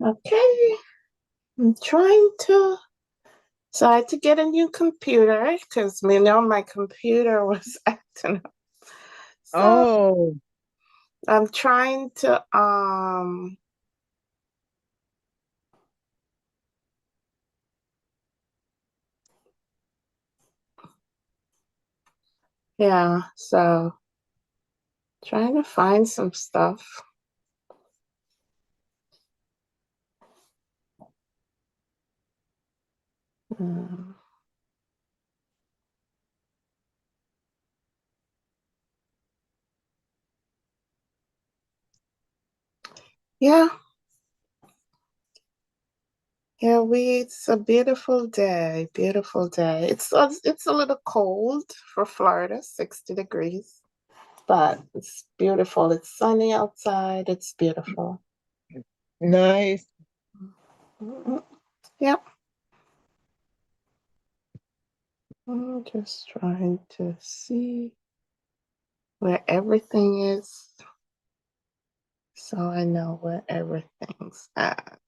Okay, I'm trying to. So I had to get a new computer because my computer was acting up. So Oh, I'm trying to yeah, so trying to find some stuff. Mm, yeah, yeah, it's a beautiful day, beautiful day. It's a little cold for Florida, 60 degrees, but it's beautiful. It's sunny outside. It's beautiful. nice. Mhm. Yep. I'm just trying to see where everything is so I know where everything's at.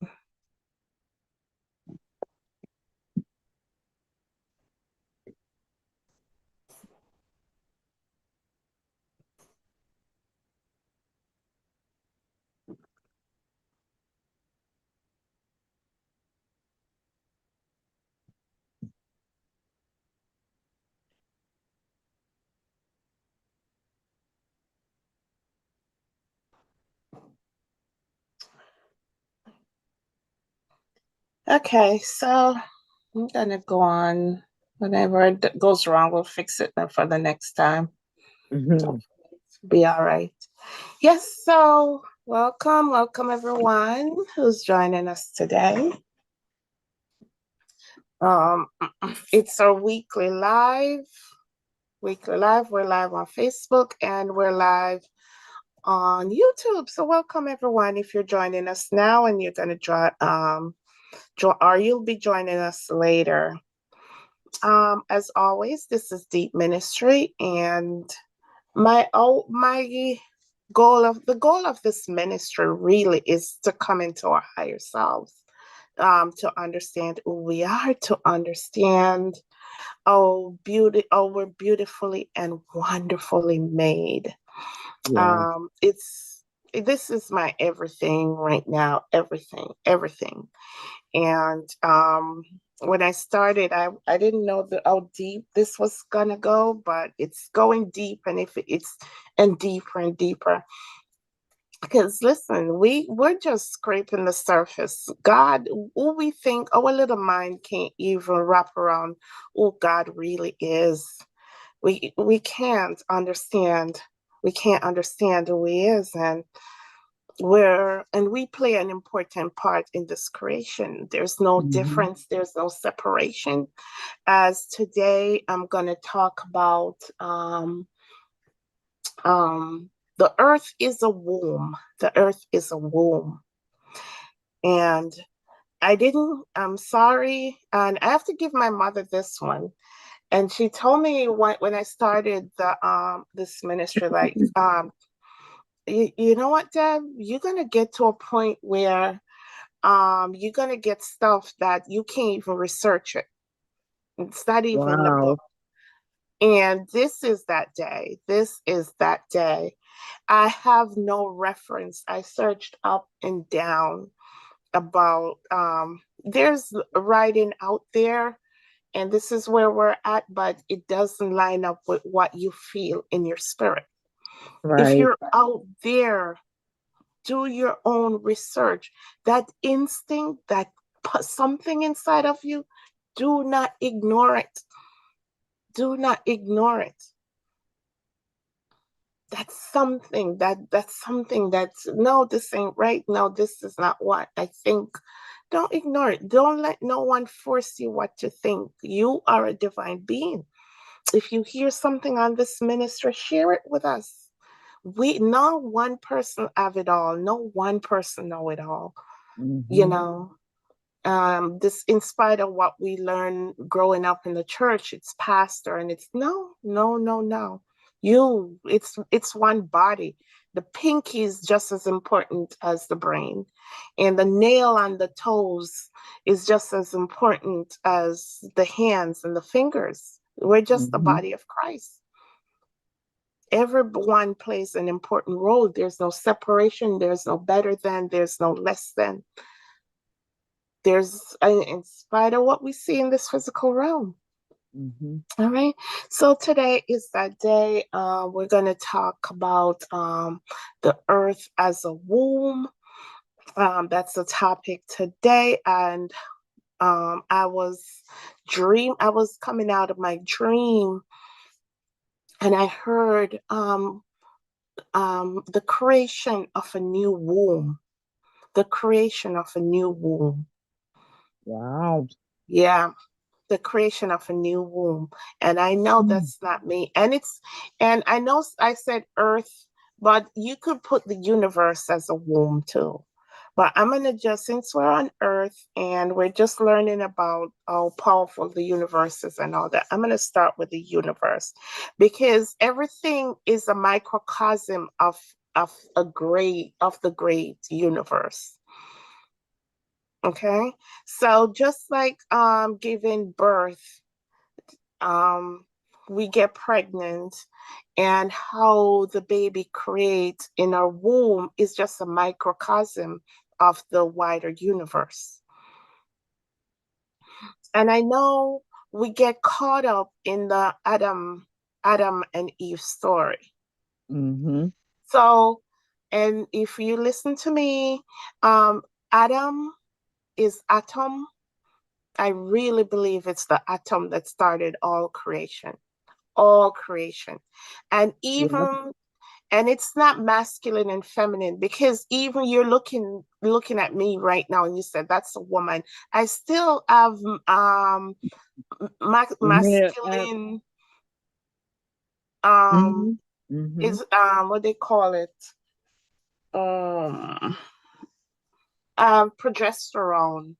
Okay, so I'm gonna go on. Whatever goes wrong, we'll fix it for the next time. Mhm. Hopefully it'll be all right. Yes, so welcome everyone who's joining us today. Um, it's our weekly live. Weekly live. We're live on Facebook and we're live on YouTube. So welcome everyone. If you're joining us now and you're gonna or you'll be joining us later. As always, this is Deep Ministry, and my goal of this ministry really is to come into our higher selves, to understand who we are, to understand we're beautifully and wonderfully made. Yeah. It's this is my everything right now, everything. And when I started, I didn't know how deep this was gonna go, but it's going deep, and if it's and deeper and deeper. Because listen, we're just scraping the surface. God, who we think our little mind can't even wrap around who God really is. We can't understand. We can't understand who He is, and we play an important part in this creation. There's no Mhm. difference, there's no separation. As today I'm going to talk about um the earth is a womb. The earth is a womb. And I'm sorry, and I have to give my mother this one. And she told me when I started the this ministry, like you know what, Deb, you're gonna get to a point where you're gonna get stuff that you can't even research it. It's not even in the book. Wow. And this is that day. This is that day. I have no reference. I searched up and down about there's writing out there, and this is where we're at, but it doesn't line up with what you feel in your spirit. If Right. you're out there, do your own research. That instinct, that something inside of you, do not ignore it. Do not ignore it. That's something that's no, this ain't right. No, this is not what I think. Don't ignore it. Don't let no one force you what to think. You are a divine being. If you hear something on this ministry, share it with us. We No one person have it all. No one person know it all. You Mhm. know, this in spite of what we learn growing up in the church, it's pastor and it's no, no, no, no. It's one body. The pinky is just as important as the brain. And the nail on the toes is just as important as the hands and the fingers. We're just the Mm-hmm. body of Christ. Everyone plays an important role. There's no separation. There's no better than. There's no less than. There's, in spite of what we see in this physical realm. Mm-hmm. All right. So today is that day. We're going to talk about the earth as a womb. That's the topic today. And I was coming out of my dream and I heard the creation of a new womb. The creation of a new womb. Wow. Yeah, the creation of a new womb. And I know Mm. that's not me. And I know I said earth, but you could put the universe as a womb too. But I'm going to just, since we're on earth and we're just learning about how powerful the universe is and all that, I'm going to start with the universe because everything is a microcosm of the great universe. Okay. So just like giving birth, um we get pregnant and how the baby creates in our womb is just a microcosm of the wider universe. And I know we get caught up in the Adam and Eve story. Mm-hmm. So, and if you listen to me, um Adam is atom. I really believe it's the atom that started all creation. And Yeah. even, and it's not masculine and feminine because even you're looking at me right now and you said that's a woman. I still have Yeah. masculine um Mm-hmm. Mm-hmm. is what they call it, um progesterone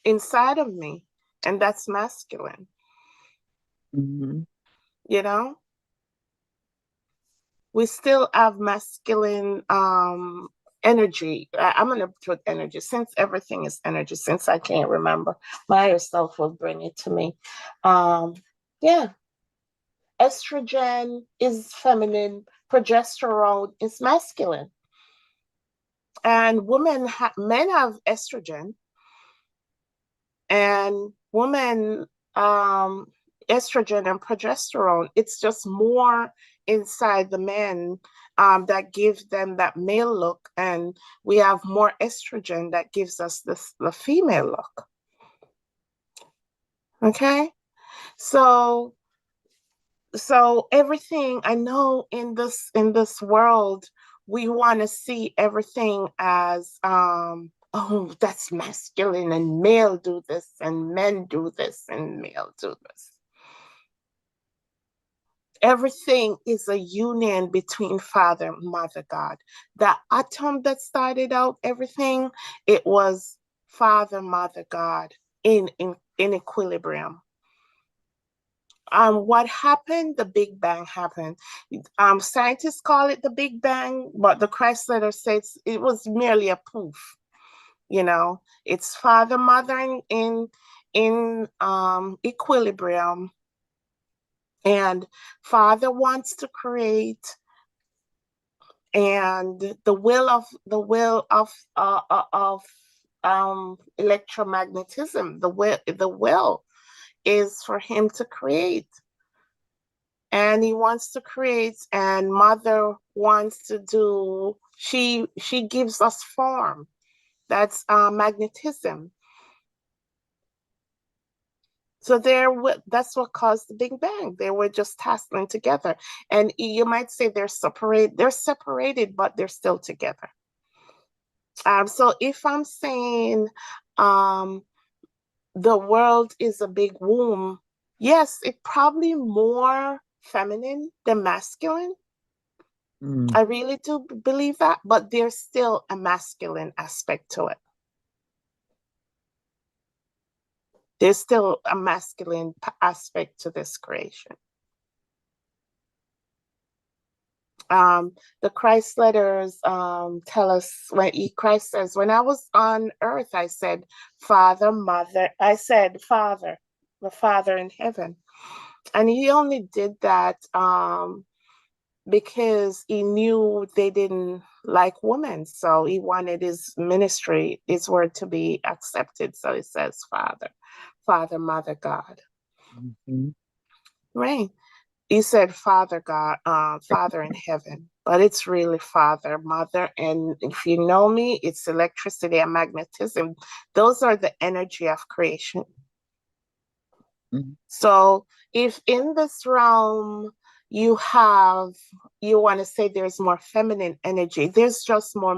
inside of me, and that's masculine, Mm-hmm. you know. We still have masculine energy. I'm gonna put energy since everything is energy, since I can't remember. My yourself will bring it to me. Um, yeah, estrogen is feminine, progesterone is masculine, and men have estrogen, and women um estrogen and progesterone, it's just more inside the men that give them that male look, and we have more estrogen that gives us this the female look. Okay. So everything I know in this world, we want to see everything as oh, that's masculine and male do this and men do this and male do this. Everything is a union between Father and Mother God. The atom that started out everything, it was Father, Mother God in equilibrium. What happened? The Big Bang happened. Scientists call it the Big Bang, but the Christ letter says it was merely a poof. You know, it's Father, Mother in equilibrium, and Father wants to create, and the will of electromagnetism, the will is for him to create, and he wants to create, and Mother wants to do, she gives us form. That's magnetism. So that's what caused the Big Bang. They were just tasseling together. And you might say they're separated, but they're still together. So if I'm saying um, the world is a big womb, yes, it probably more feminine than masculine. Mm. I really do believe that, but there's still a masculine aspect to it. There's still a masculine aspect to this creation. Um, the Christ letters tell us when Christ says, when I was on earth, I said, Father, Mother, I said, Father, the Father in heaven. And he only did that because he knew they didn't like women. So he wanted his ministry, his word to be accepted. So he says, Father, Father, Mother, God. Mhm. Right. You said Father God, Father in heaven, but it's really Father, Mother. And if you know me, it's electricity and magnetism. Those are the energy of creation. Mhm. So if in this realm you have, you want to say there's more feminine energy, there's just more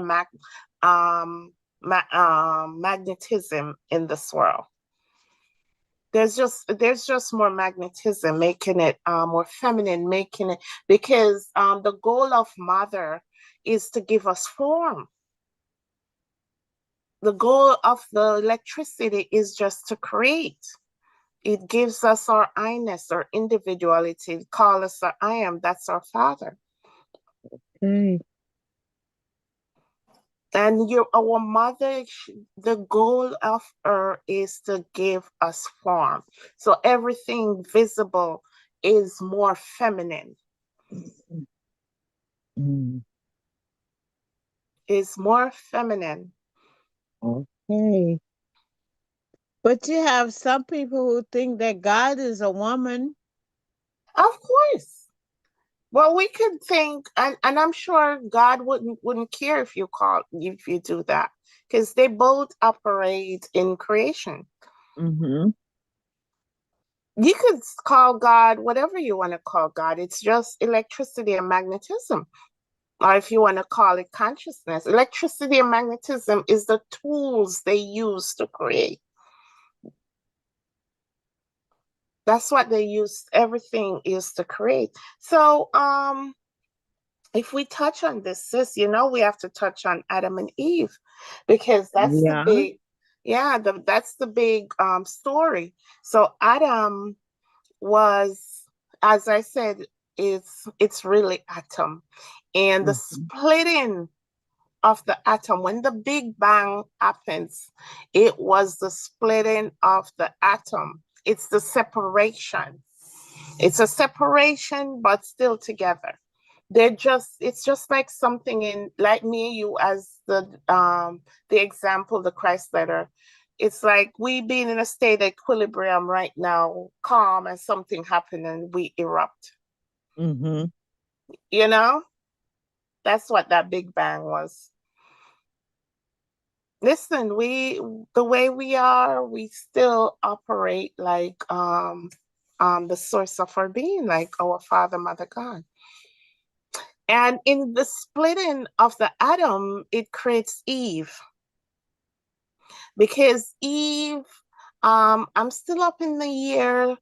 magnetism in this world. There's just more magnetism, making it more feminine, making it because the goal of mother is to give us form. The goal of the electricity is just to create. It gives us our I-ness, our individuality. Call us our I am. That's our father. Okay. And our mother, the goal of her is to give us form. So everything visible is more feminine, Mm. is more feminine. Okay. But you have some people who think that God is a woman. Of course. Well, we could think, and I'm sure God wouldn't care if you do that, because they both operate in creation. Mm-hmm. You could call God whatever you want to call God. It's just electricity and magnetism. Or if you want to call it consciousness, electricity and magnetism is the tools they use to create. That's what they use. Everything is to create. So, if we touch on this, sis, we have to touch on Adam and Eve because that's the Yeah. big, yeah, that's the big story. So Adam was, as I said, it's really atom, and the Mm-hmm. splitting of the atom when the Big Bang happens, it was the splitting of the atom. It's the separation. It's a separation, but still together. It's just like something in, like me and you as the example, the Christ letter. It's like we being in a state of equilibrium right now, calm, and something happened and we erupt. Mm-hmm. You know, that's what that Big Bang was. Listen, the way we are, we still operate like the source of our being, like our Father, Mother, God. And in the splitting of the atom, it creates Eve. Because Eve, I'm still up in the year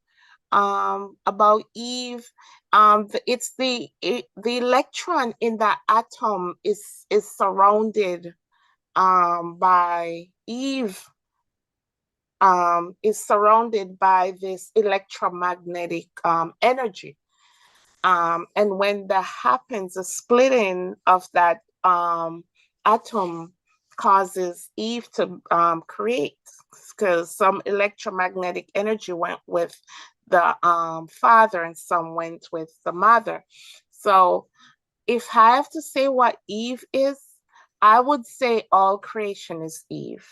about Eve. The electron in that atom is surrounded by Eve is surrounded by this electromagnetic energy. And when that happens, the splitting of that atom causes Eve to create, because some electromagnetic energy went with the father and some went with the mother. So if I have to say what Eve is, I would say all creation is Eve.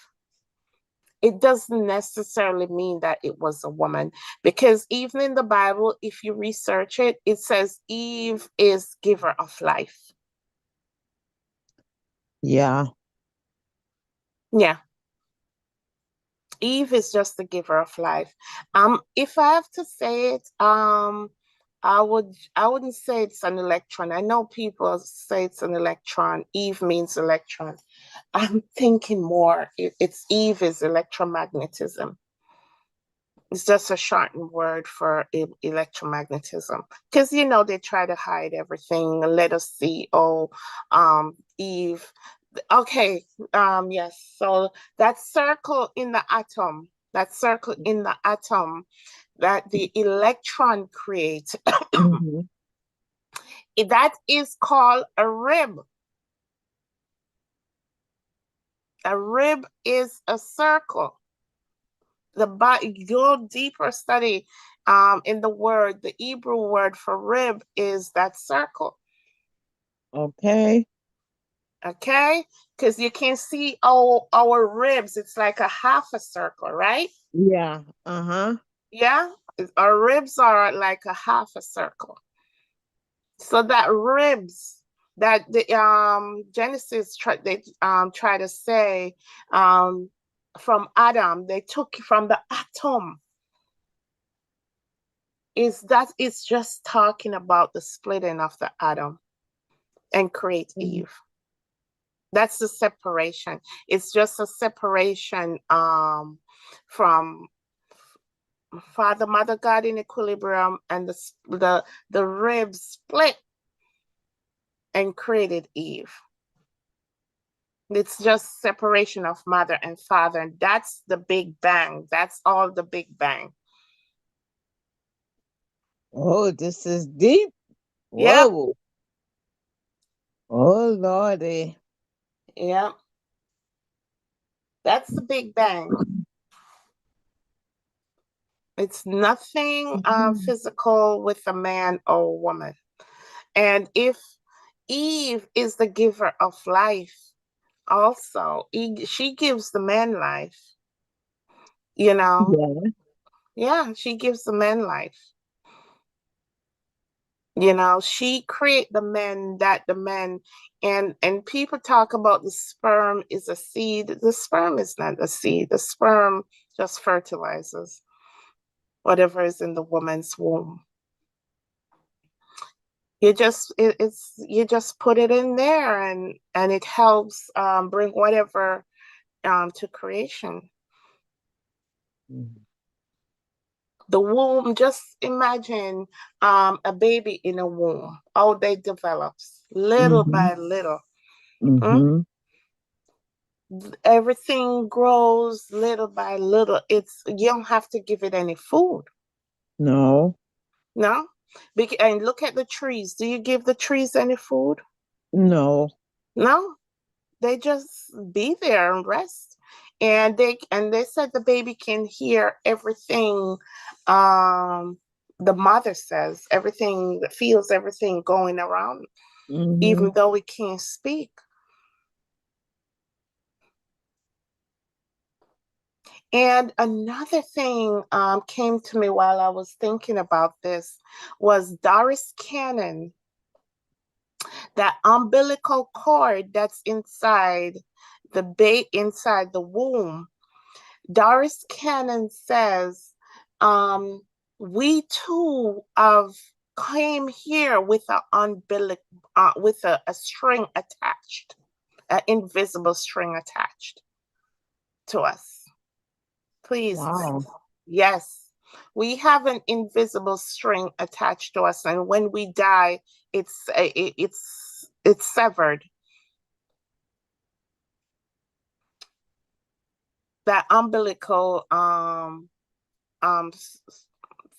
It doesn't necessarily mean that it was a woman, because even in the Bible, if you research it, it says Eve is giver of life. Yeah. Yeah, Eve is just the giver of life. If I have to say it, I wouldn't say it's an electron. I know people say it's an electron. Eve means electron. I'm thinking more. It's Eve is electromagnetism. It's just a shortened word for electromagnetism, because they try to hide everything and let us see, oh, Eve. Okay, yes. So that circle in the atom, that the electron creates, Mm-hmm. That is called a rib. A rib is a circle. The go deeper study in the word, the Hebrew word for rib is that circle. Okay. Okay, because you can see our ribs. It's like a half a circle, right? Yeah. Uh-huh. Yeah, our ribs are like a half a circle. So that ribs that the Genesis try to say um from Adam, they took from the atom, is that it's just talking about the splitting of the atom and create Mm. Eve. That's the separation. It's just a separation from Father, Mother, God in equilibrium, and the ribs split and created Eve. It's just separation of mother and father, and that's the Big Bang. That's all the Big Bang. Oh, this is deep. Yep, Whoa. Oh, Lordy. yep. That's the Big Bang. It's nothing Mhm. physical with a man or a woman. And if Eve is the giver of life, also, she gives the man life, you know? Yeah. Yeah, she gives the man life. She create the men that the men and people talk about the sperm is a seed. The sperm is not a seed. The sperm just fertilizes whatever is in the woman's womb. It's you just put it in there and it helps bring whatever to creation. Mhm. The womb, just imagine a baby in a womb, how they develops little Mm-hmm. by little. Mm? Mm-hmm. Everything grows little by little. You don't have to give it any food. No. No. And look at the trees. Do you give the trees any food? No. No. They just be there and rest. And they said the baby can hear everything the mother says, everything, feels everything going around, Mm-hmm. even though we can't speak. And another thing came to me while I was thinking about this was Doris Cannon, that umbilical cord that's inside the womb. Doris Cannon says, um, we too have came here with with a string attached, an invisible string attached to us. Please, Wow. yes, we have an invisible string attached to us, and when we die, it's severed. That umbilical um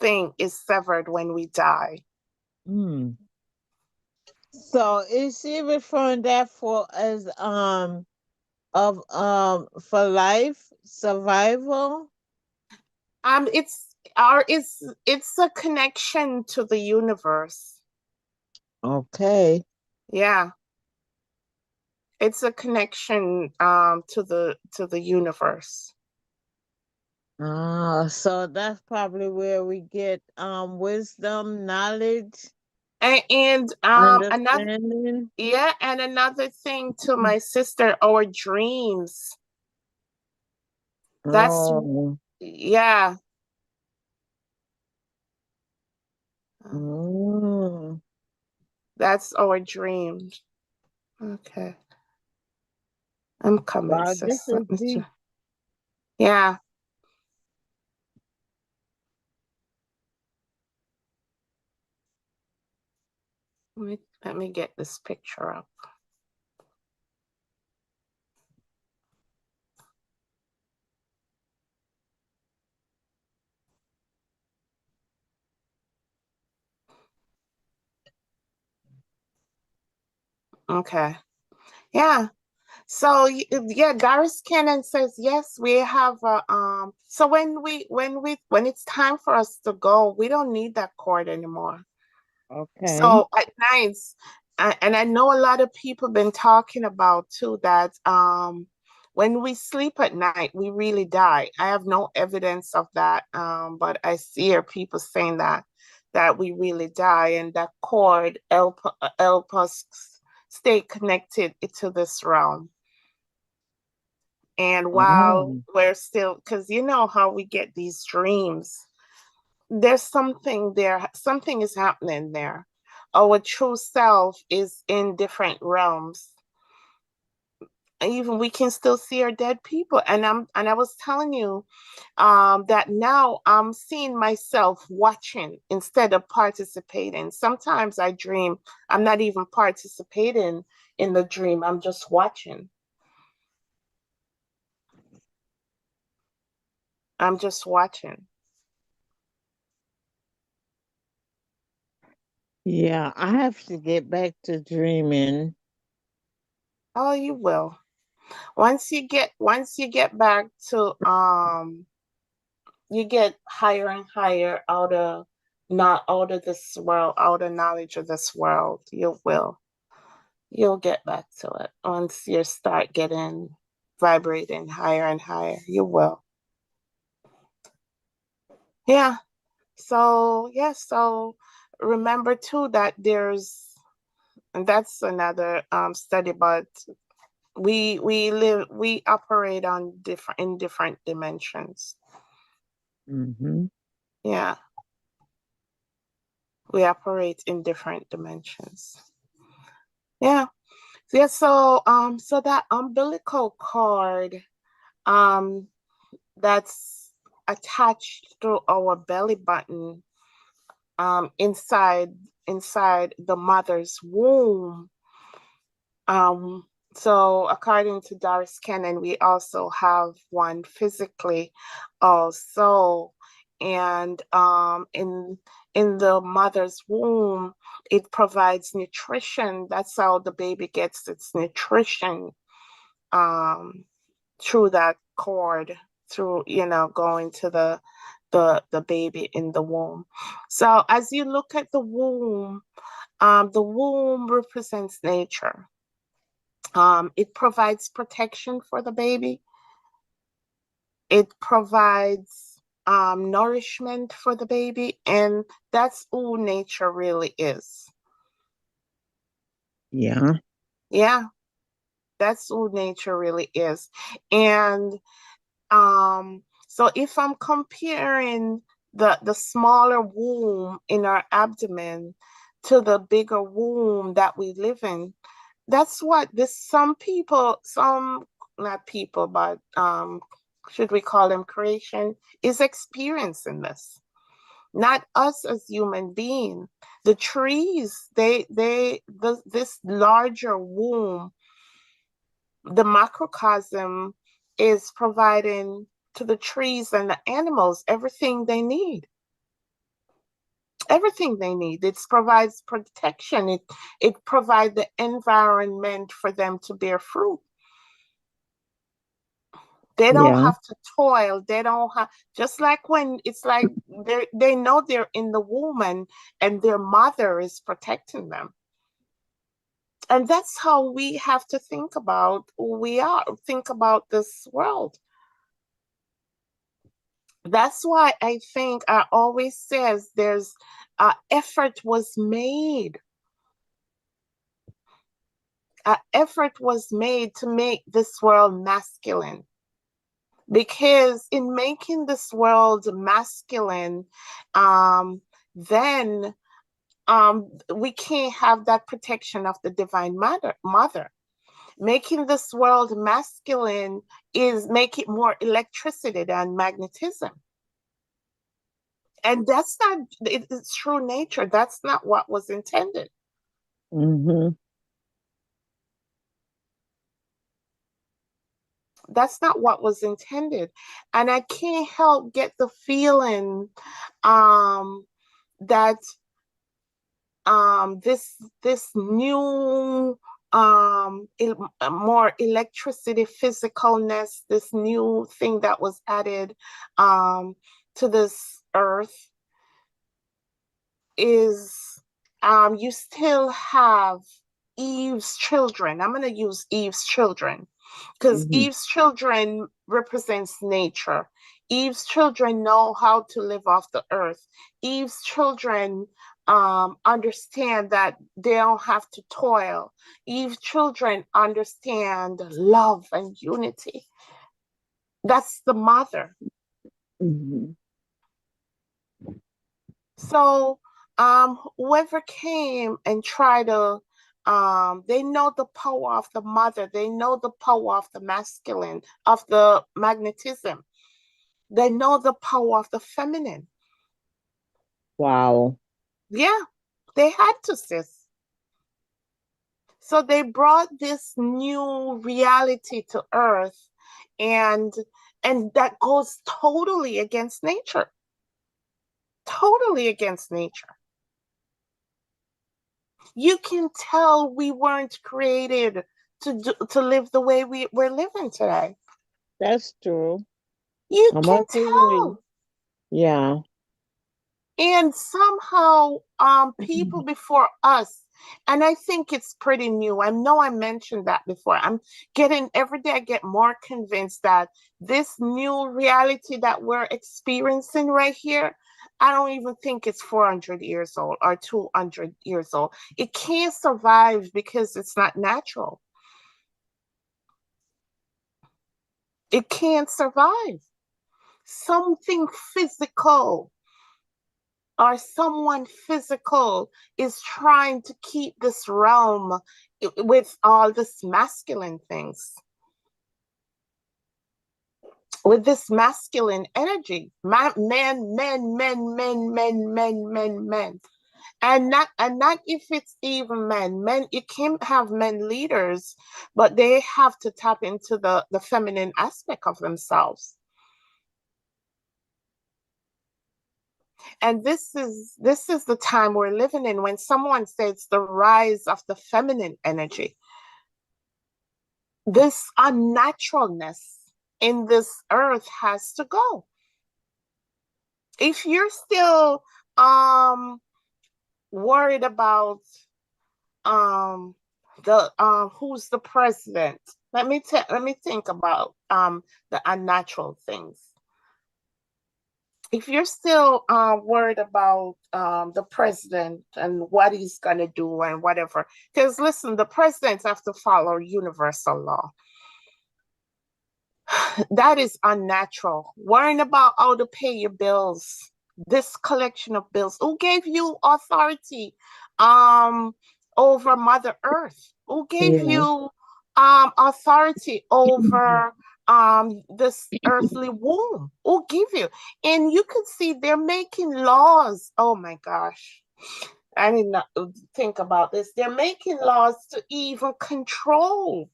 thing is severed when we die. Mm. So is she referring that for as of for life survival? It's a connection to the universe. Okay. Yeah, it's a connection to the universe. So that's probably where we get wisdom, knowledge, And another, understanding. yeah, and another thing to my sister, our dreams. That's Oh. Yeah. Mm. That's our dreams. Okay. I'm coming, Wow, this sis. is deep. Yeah. Let me get this picture up. Okay. Yeah. So yeah, Darius Cannon says yes, we have so when it's time for us to go, we don't need that cord anymore. Okay. So at nights, and I know a lot of people been talking about too that when we sleep at night, we really die. I have no evidence of that, but I hear people saying that we really die, and that cord help us stay connected to this realm. And while Oh, we're still, because you know how we get these dreams, there's something there, something is happening there. Our true self is in different realms. Even we can still see our dead people. And I was telling you that now I'm seeing myself watching instead of participating. Sometimes I dream I'm not even participating in the dream. I'm just watching. I'm just watching. yeah. I have to get back to dreaming. Oh, you will. Once you get back to you get higher and higher out of not out of this world, out of knowledge of this world, you'll get back to it. Once you start getting vibrating higher and higher, you will. Yeah. So yeah, so remember too that there's and that's another study, but we operate on different dimensions. Hmm. Yeah, we operate in different dimensions. Yeah. Yeah, so that umbilical cord um that's attached to our belly button inside the mother's womb. Um so according to Doris Cannon, we also have one physically also, and in the mother's womb it provides nutrition. That's how the baby gets its nutrition, um, through that cord, through going to the baby in the womb. So as you look at the womb represents nature. It provides protection for the baby. It provides nourishment for the baby, and that's who nature really is. Yeah. Yeah, that's who nature really is. And so if I'm comparing the smaller womb in our abdomen to the bigger womb that we live in, that's what this some people, some not people, but should we call them creation, is experiencing this. Not us as human beings. The trees, this larger womb, the macrocosm is providing to the trees and the animals everything they need. Everything they need. It provides protection. It provides the environment for them to bear fruit. They don't Yeah. have to toil. They don't have, just like when it's like they know they're in the womb, and their mother is protecting them. And that's how we have to think about who we are, think about this world. That's why I think I always says there's effort was made. Effort was made to make this world masculine, because in making this world masculine, then we can't have that protection of the divine mother. Making this world masculine is make it more electricity than magnetism. And that's not its true nature. That's not what was intended. Hmm. That's not what was intended. And I can't help get the feeling that this new more electricity, physicalness, this new thing that was added to this earth is you still have Eve's children. I'm going to use Eve's children because Hmm. Eve's children represents nature. Eve's children know how to live off the earth. Eve's children understand that they don't have to toil. Eve's children understand love and unity. That's the mother. Hmm. So, whoever came and tried to, they know the power of the mother. They know the power of the masculine, of the magnetism. They know the power of the feminine. Wow. Yeah, they had to, sis. So they brought this new reality to Earth, and and that goes totally against nature. Totally against nature. You can tell we weren't created to live the way we're living today. That's true. You I can must agree. tell. Yeah. And somehow people before us, and I think it's pretty new. I know I mentioned that before. I'm getting every day I get more convinced that this new reality that we're experiencing right here, I don't even think it's 400 years old or 200 years old. It can't survive because it's not natural. It can't survive. Something physical or someone physical is trying to keep this realm with all this masculine things, with this masculine energy. Men. And not if it's even men. Men, you can't have men leaders, but they have to tap into the feminine aspect of themselves. And this is the time we're living in when someone says the rise of the feminine energy, this unnaturalness in this earth has to go. If you're still um worried about um the who's the president, let me think about the unnatural things. If you're still worried about the president and what he's going to do and whatever, because listen, the presidents have to follow universal law. That is unnatural. Worrying about how to pay your bills, this collection of bills. Who gave you authority um, over Mother Earth? Who gave Yeah. you authority over this earthly womb? Who gave you? And you can see they're making laws. Oh my gosh. I did not think about this. They're making laws to even control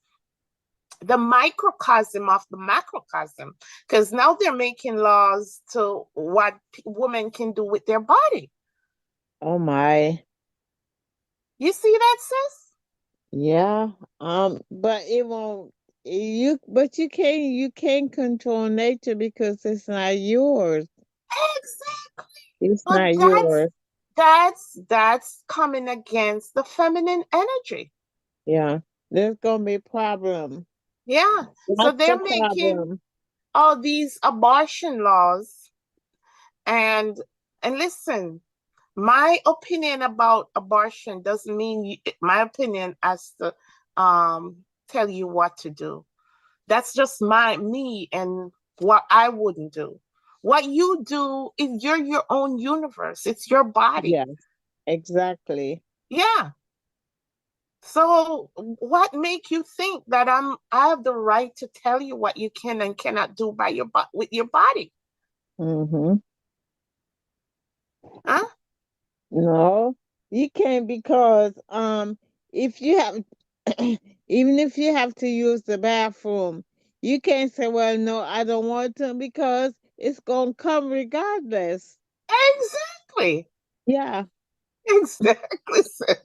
the microcosm of the macrocosm, because now they're making laws to what women can do with their body. Oh my. You see that, sis? Yeah. But it won't but you can't control nature because it's not yours. Exactly. It's But not that's yours. that's coming against the feminine energy. Yeah. There's gonna be a problem. Yeah. So That's the they're making problem. all these abortion laws, and listen, my opinion about abortion doesn't mean my opinion as to tell you what to do. That's just me and what I wouldn't do. What you do is you're your own universe. It's your body. Yes, exactly. Yeah. So what make you think that I have the right to tell you what you can and cannot do by with your body? Mm-hmm. Huh? No, you can't because if you have even if you have to use the bathroom, you can't say, well, no, I don't want to because it's gonna come regardless. Exactly. Yeah. Exactly, sis.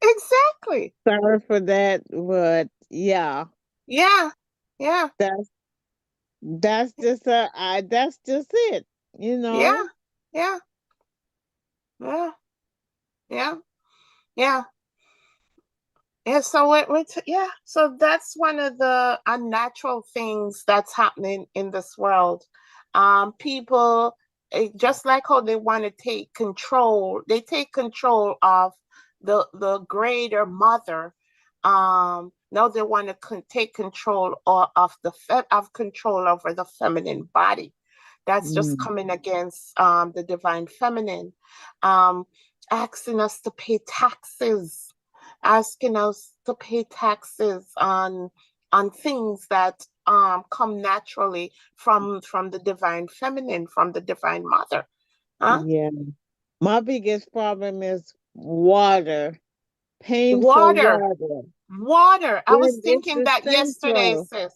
Exactly. Sorry for that, but yeah, Yeah. Yeah. that's that's just it, you Yeah. know. Yeah. Yeah. Yeah. Yeah. Yeah, so yeah, so that's one of the unnatural things that's happening in this world. People, just like how they want to take control, they take control of the greater mother. Now they want to take control of of control over the feminine body. That's just Mm, coming against the divine feminine, um, asking us to pay taxes, asking us to pay taxes on things that come naturally from the divine feminine, from the divine mother. Huh? yeah. My biggest problem is water, paying for Water, water. water. I was It's thinking that yesterday, essential. sis.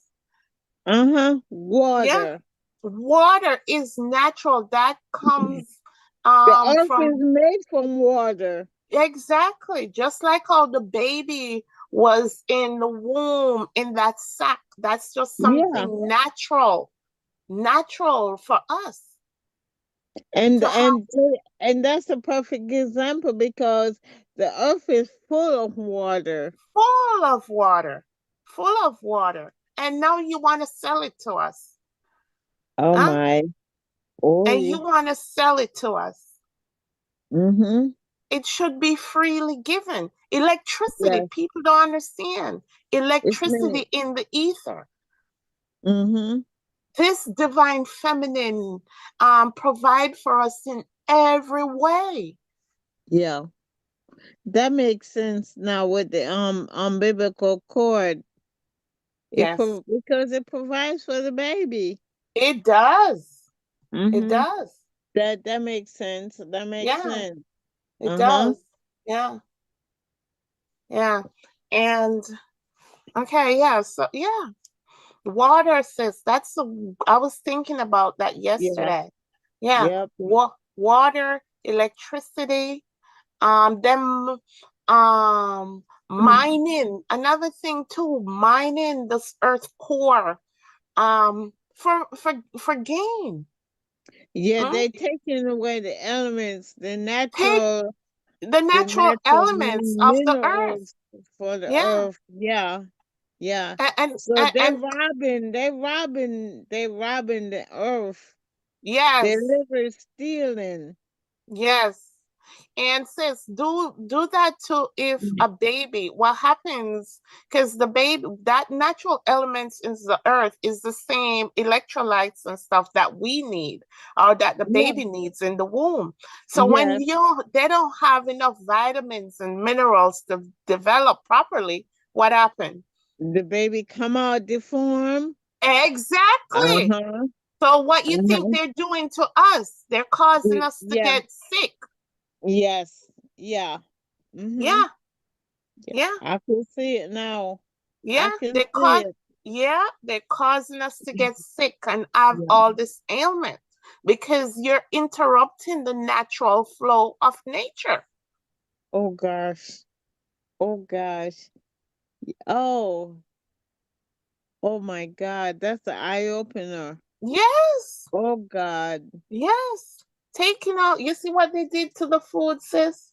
Yeah, Water. water is natural. That comes The earth is from made from water. exactly just like how the baby was in the womb in that sack. That's just Yeah. something natural, natural for us And to have, and and that's a perfect example because the earth is full of water. full of water, full of water. And now you want to sell it to us, Oh huh? my. Oh And you yeah. want to sell it to us. Mm-hmm. It should be freely given. Electricity, Yes. people don't understand. It's made. Electricity in the ether. Mm-hmm. This divine feminine provide for us in every way. Yeah. That makes sense now with the umbilical cord. Yes, Because it provides for the baby. it does. It Mm-hmm. does. That makes sense. That makes Yeah, sense. it Uh-huh. does. Yeah, yeah. And okay, yeah. So yeah, water, sis. I was thinking about that Yeah. yesterday. Yeah, Yep. water, electricity, them Mm. mining. Another thing too, mining this earth core for gain. Yeah, Mm? they taking away the elements, Take the the natural natural elements of the earth. minerals for the Yeah. earth. Yeah, yeah. And and, So and, and they robbing the earth. They're yes, literally stealing. yes. And sis, do that too if a baby, what happens, because the baby, that natural elements in the earth is the same electrolytes and stuff that we need or that the Yeah, baby needs in the womb. So when yes. they don't have enough vitamins and minerals to develop properly, what happened? The baby come out deformed. Exactly. Uh-huh. So what you think Uh-huh. they're doing to us? They're causing us to Yeah. get sick. Yes. Yeah. Mm-hmm. Yeah, Yeah. yeah. I can see it now. Yeah, I can see it. they're causing us to get sick and have Yeah. all this ailment because you're interrupting the natural flow of nature. Oh gosh. Oh gosh. Oh. Oh my God. That's an eye opener. Yes, Oh God. yes. Taking out, you see what they did to the food, sis?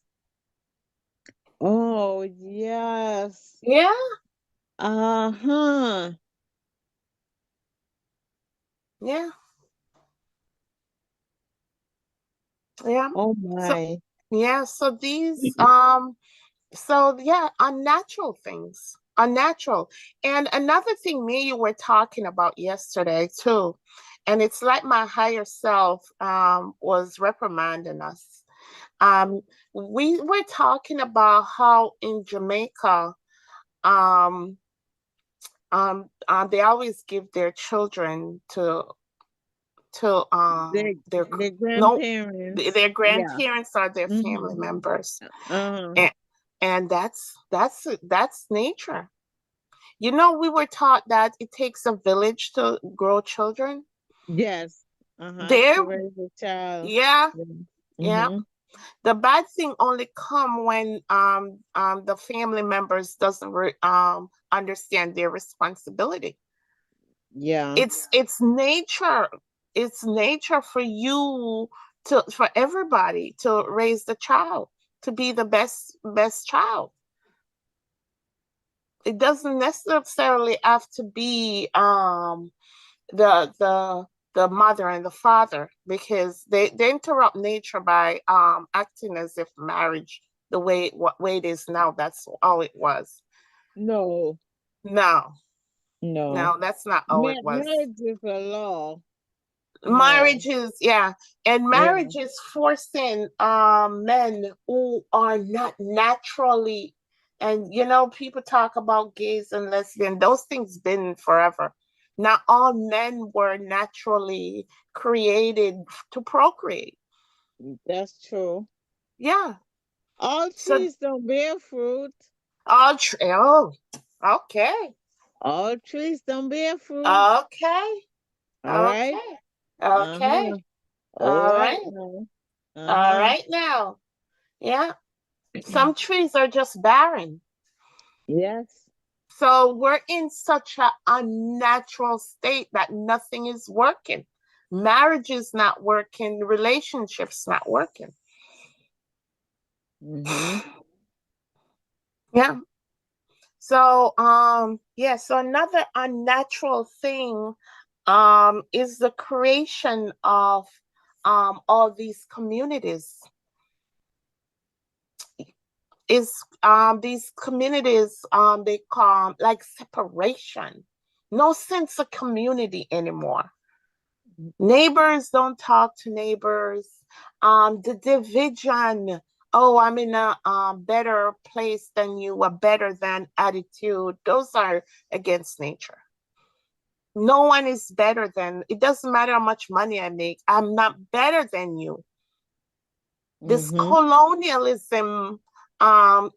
Oh yes. Yeah, Uh-huh. yeah, yeah. Oh So my. yeah, so yeah, unnatural things, unnatural. And another thing me and you were talking about yesterday too, and it's like my higher self was reprimanding us. Um, we were talking about how in Jamaica, um, they always give their children to their The no grandparents. their Yeah. grandparents are their family Mm-hmm. members, Uh-huh. and that's nature. You know, we were taught that it takes a village to grow children. Yes. Uh-huh. There, To raise a child. yeah, Yeah. yeah. Mm-hmm. The bad thing only come when the family members doesn't understand their responsibility. Yeah. It's nature. It's nature for you to for everybody to raise the child to be the best child. It doesn't necessarily have to be the the the mother and the father because they interrupt nature by acting as if marriage the way it is now that's all it was. No, No, no. no, that's not all it was. Marriage is a law. No. Marriage is yeah, and Yeah. marriage is forcing men who are not naturally, and people talk about gays and lesbian, those things been forever. Not all men were naturally created to procreate. That's true. Yeah. All So trees don't bear fruit. oh, okay. All trees don't bear fruit. Okay. All right. Okay. Okay. Uh-huh. All All right right. now. All Uh-huh. right now. Yeah. Some trees are just barren. Yes. So we're in such a unnatural state that nothing is working. Marriage is not working, relationships not working. Mm-hmm. Yeah. So yeah, so another unnatural thing is the creation of all these communities. Is these communities they call like separation. No sense of community anymore. Neighbors don't talk to neighbors. The division, oh, I'm in a better place than you, a better than attitude, those are against nature. No one is better than, it doesn't matter how much money I make, I'm not better than you. This Mm-hmm. colonialism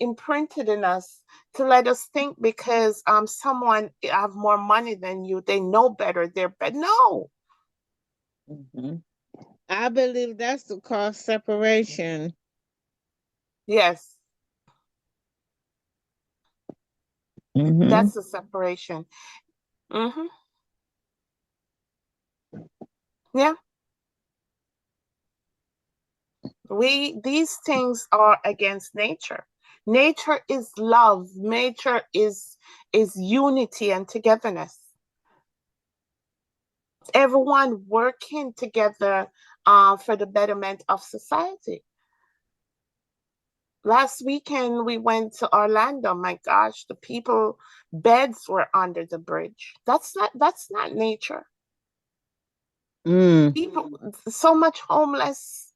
imprinted in us to let us think because someone have more money than you, they know better, they're better. No, Mm-hmm. I believe that's the cause separation. yes, Mm-hmm. that's the separation. Hmm. Yeah, we these things are against nature. Nature is love. Nature is unity and togetherness. Everyone working together for the betterment of society. Last weekend we went to Orlando. My gosh, the people beds were under the bridge. That's not nature. Mm. People so much homeless,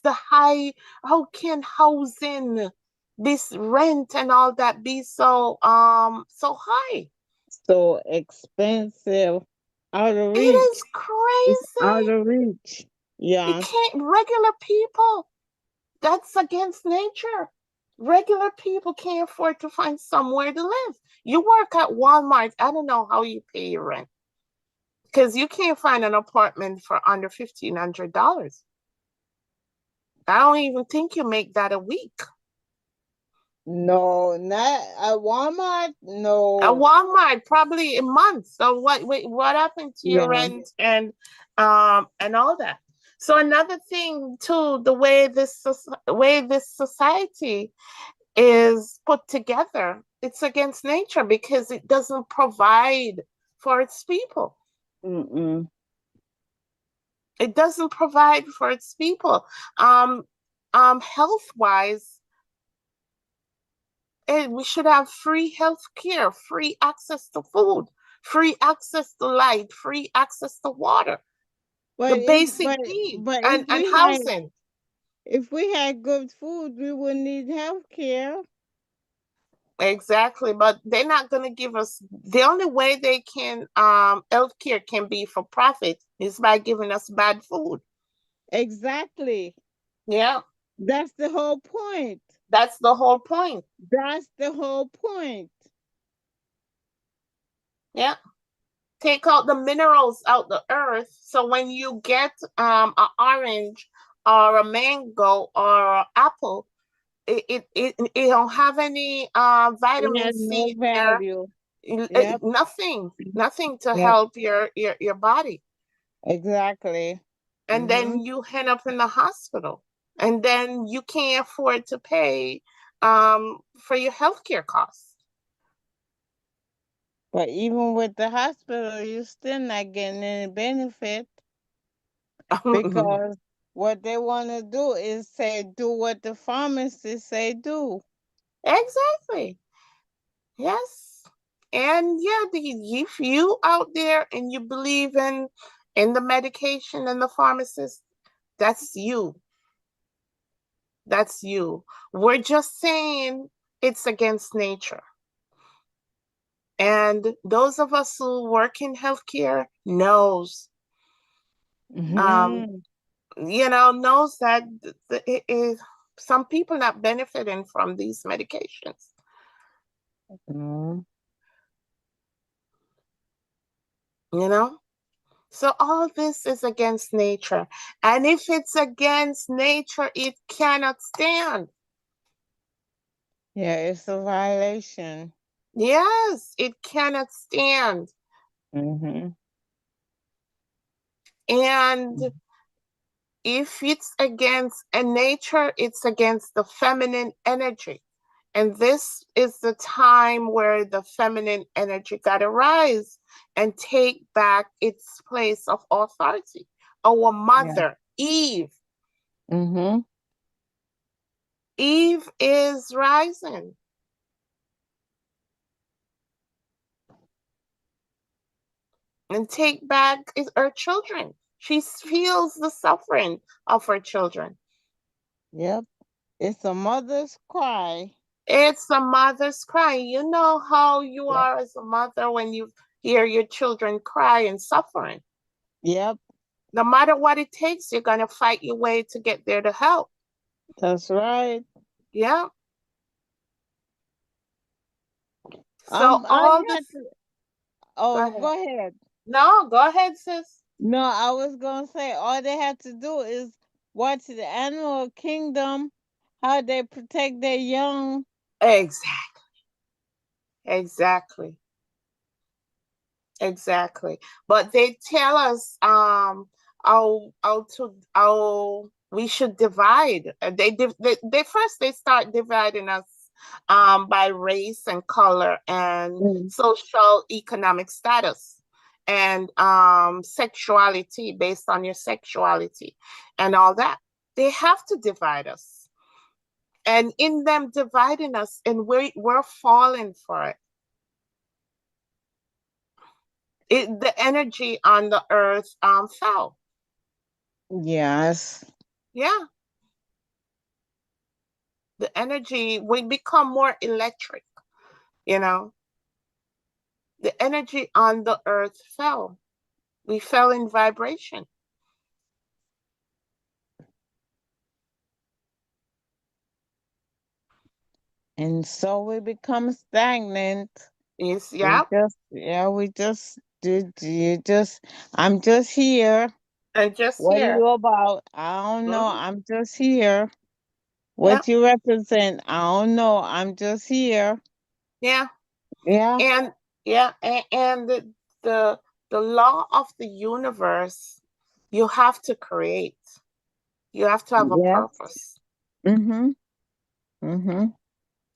the high, how can housing, this rent and all that be so high? So expensive. Out of It is reach. It's out crazy. of reach. You Yeah. can't regular people. That's against nature. Regular people can't afford to find somewhere to live. You work at Walmart. I don't know how you pay your rent because you can't find an apartment for under $1,500. I don't even think you make that a week. No, not at Walmart. At No. Walmart, probably a month. So what happened to your Yeah. rent and all that? So another thing too, the way this society is put together, it's against nature because it doesn't provide for its people. Mm-mm. It doesn't provide for its people. Health wise, we should have free health care, free access to food, free access to light, free access to water, the But if basic but need but and housing. if we had good food, we wouldn't need health care. Exactly, but they're not going to give us the only way they can healthcare can be for profit is by giving us bad food. Exactly. Yeah, That's the whole point. that's the whole point. That's the whole point. Yeah. take out the minerals out the earth. So when you get an orange or a mango or an apple, it don't have any It vitamin has no C there. value. Yep. Nothing to Yep. help your body. Exactly. And Mm-hmm. then you end up in the hospital. And then you can't afford to pay for your healthcare costs. But even with the hospital, you're still not getting any benefit because what they want to do is say, do what the pharmacists say do. Exactly. Yes. And yeah, if you out there and you believe in the medication and the pharmacist, that's you. That's you. We're just saying it's against nature. And those of us who work in healthcare knows, um, Hmm. knows that it is some people not benefiting from these medications, Mm. you know? So all this is against nature. And if it's against nature, it cannot stand. Yeah, it's a violation. Yes, it cannot stand. Hmm. And if it's against a nature, it's against the feminine energy. And this is the time where the feminine energy got to rise and take back its place of authority. Our Yeah. mother, Eve, Hmm. Eve is rising and take back her children. She feels the suffering of her children. Yep. It's a mother's cry. It's a mother's cry. You know how you Yep. are as a mother when you hear your children cry and suffering. Yep. No matter what it takes, you're going to fight your way to get there to help. That's right. Yeah. So I all had this, to. go Oh, ahead. go ahead. No, go ahead, sis. No, I was gonna say all they have to do is watch the animal kingdom, how they protect their young. Exactly. Exactly. Exactly. But they tell us how we should divide. They first they start dividing us by race and color and Mm. social economic status and sexuality based on your sexuality and all that. They have to divide us. And in them dividing us, and we're falling for it. The energy on the earth fell. Yes. Yeah, the energy, we become more electric, you know. The energy on the earth fell. We fell in vibration. And so we become stagnant. Yes, We yeah. just, yeah, we just did. You just, I'm just here. And just What are here. you about? I don't know. Hmm. I'm just here. Yeah, What you represent? I don't know. I'm just here. yeah. Yeah. And yeah, and the the law of the universe, you have to create. You have to have a Yes. purpose. Mhm. Mhm.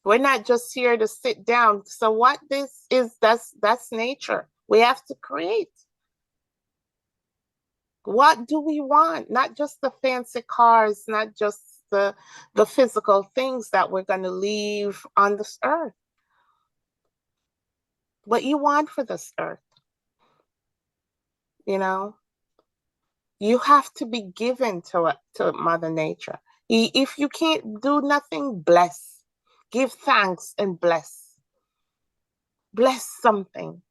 We're not just here to sit down. So what this is, that's nature. We have to create. What do we want? Not just the fancy cars, not just the physical things that we're going to leave on this earth. What you want for this earth, you know? You have to be given to Mother Nature. If you can't do nothing, bless. Give thanks and bless. Bless something.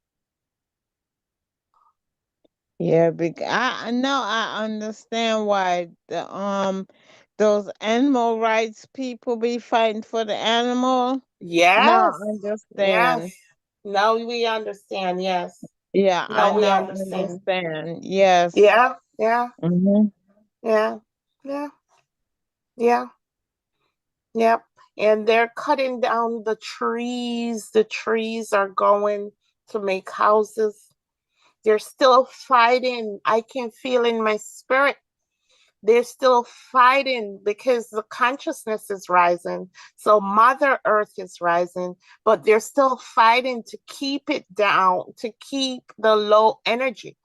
Yeah, because I now I understand why the those animal rights people be fighting for the animal. Now I Yes. Yes. understand. Now we understand. Yes. Yeah, I Now we now understand. understand. Yes. Yeah, yeah, Mm-hmm. yeah, yeah, yeah, yep. And they're cutting down the trees. The trees are going to make houses. They're still fighting. I can feel in my spirit. They're still fighting because the consciousness is rising. So Mother Earth is rising, but they're still fighting to keep it down, to keep the low energy.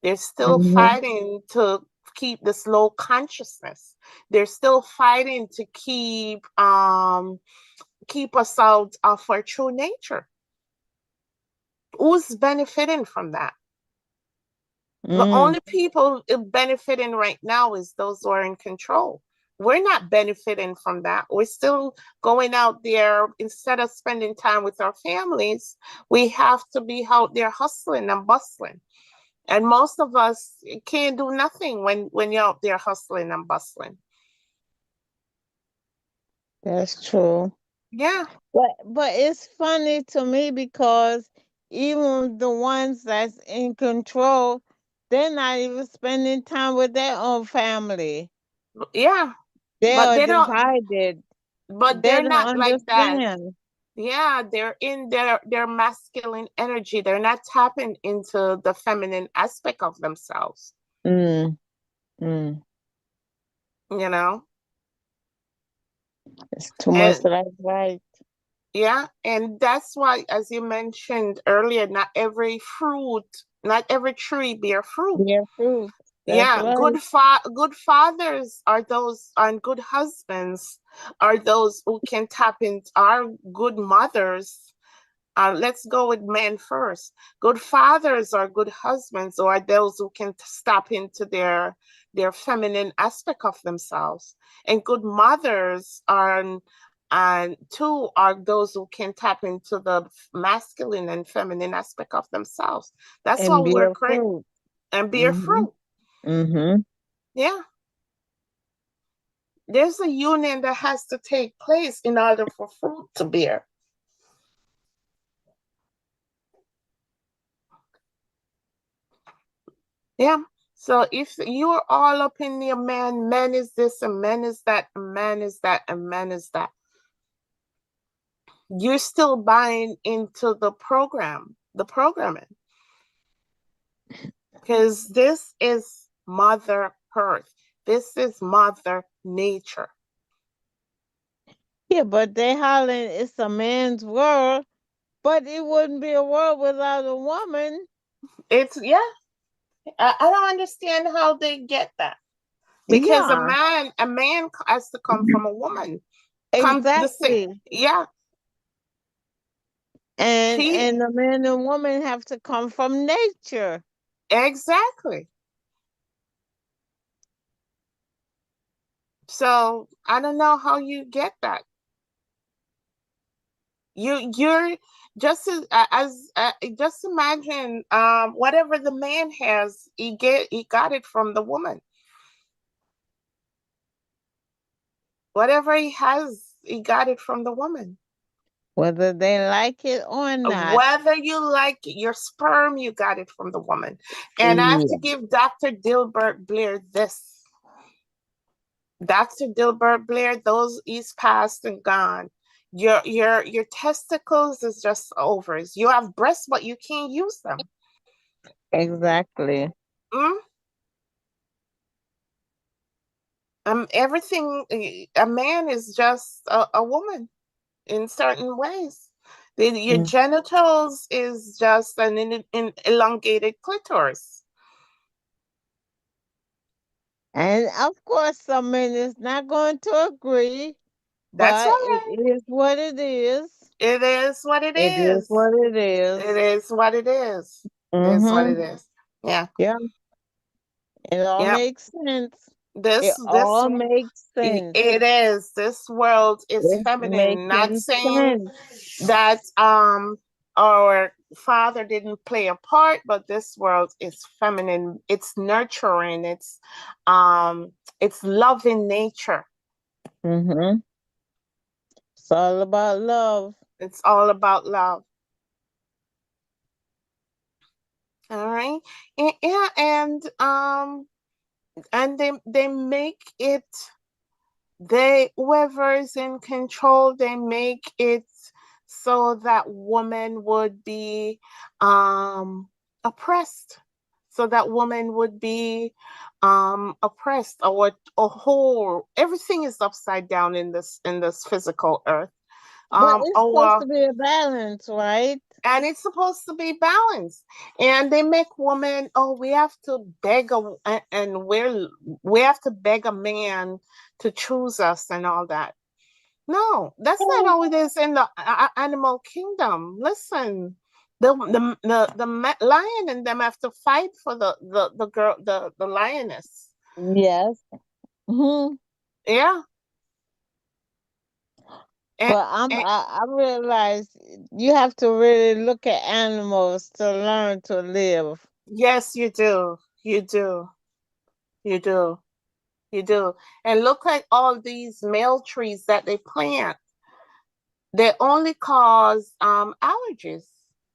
They're still Mm-hmm. fighting to keep this low consciousness. They're still fighting to keep us out of our true nature. Who's benefiting from that? The Mm. only people benefiting right now is those who are in control. We're not benefiting from that. We're still going out there instead of spending time with our families. We have to be out there hustling and bustling. And most of us can't do nothing when you're out there hustling and bustling. That's true. Yeah, But it's funny to me because even the ones that's in control, they're not even spending time with their own family. yeah. They But are they don't divided. but They they're don't not like that. understand. Yeah, they're in their masculine energy. They're not tapping into the feminine aspect of themselves, Mm, mm. you know? It's too much And like right. yeah, and that's why, as you mentioned earlier, not every tree bear fruit. Their fruit. That's Yeah, right. good fathers are those, and good husbands are those who can tap into, are good mothers. Let's go with men first. Good fathers or good husbands or those who can step into their feminine aspect of themselves. And good mothers are and two are those who can tap into the masculine and feminine aspect of themselves. That's why And we're bear great fruit. and bear Mm-hmm. fruit. Mm-hmm. Yeah. There's a union that has to take place in order for fruit to bear. Yeah. So if you're all up in your man is this and man is that, and man is that, and man is that, you're still buying into the programming, because this is Mother Earth. This is Mother Nature. Yeah, but they hollering it's a man's world, but it wouldn't be a world without a woman. It's, yeah, I don't understand how they get that. Because Yeah, a man has to come from a woman. Come the same, exactly. yeah, And she, the man and woman have to come from nature. exactly. So I don't know how you get that. You're just imagine whatever the man has, he got it from the woman. Whatever he has, he got it from the woman. Whether they like it or not. Whether you like your sperm, you got it from the woman. And I have to Yeah, give Dr. Dilbert Blair this. Dr. Dilbert Blair, those is past and gone. Your testicles is just ovaries. You have breasts, but you can't use them. exactly. Mm? Everything, a man is just a woman in certain ways. Your Mm. genitals is just an elongated clitoris. And of course, some men is not going to agree, That's all but it right. is what it is. It is what it It is is. what it It is. is what it is. It is what Mm-hmm. it is. Yeah. Yeah, it all Yeah. makes sense. It This all makes sense. it is. This world is It's feminine. Not making saying sense. that our father didn't play a part, but this world is feminine. It's nurturing. It's loving nature. Mm-hmm. It's all about love. It's all about love. All right. Yeah, and they make it, they whoever is in control, they make it so that woman would be oppressed, so that woman would be oppressed, or a whole everything is upside down in this physical earth. But it's supposed Or to be a balance, right? and it's supposed to be balanced, and they make women, oh, we have to beg and we have to beg a man to choose us and all that. No, that's not how it is in the animal kingdom. Listen, the lion and them have to fight for the girl, the lioness. Yes. Hmm. Yeah. and, But and I realize you have to really look at animals to learn to live. yes, you do, you do, you do. And look at all these male trees that they plant. They only cause allergies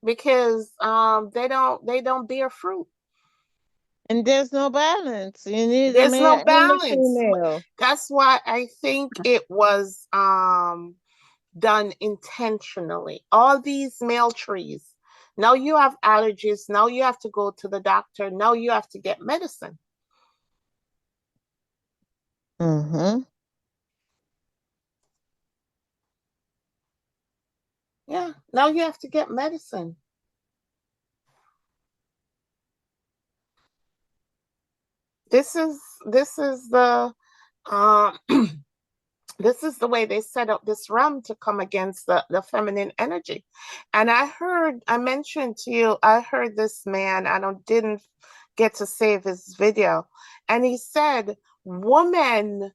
because they don't bear fruit. And there's no balance. You need a There's no male and a balance. female. That's why I think it was done intentionally. All these male trees. Now you have allergies. Now you have to go to the doctor. Now you have to get medicine. Mm-hmm. Yeah. Now you have to get medicine. This is this is the um this is the way they set up this realm to come against the feminine energy. And I mentioned to you, I heard this man, didn't get to save his video. And he said, women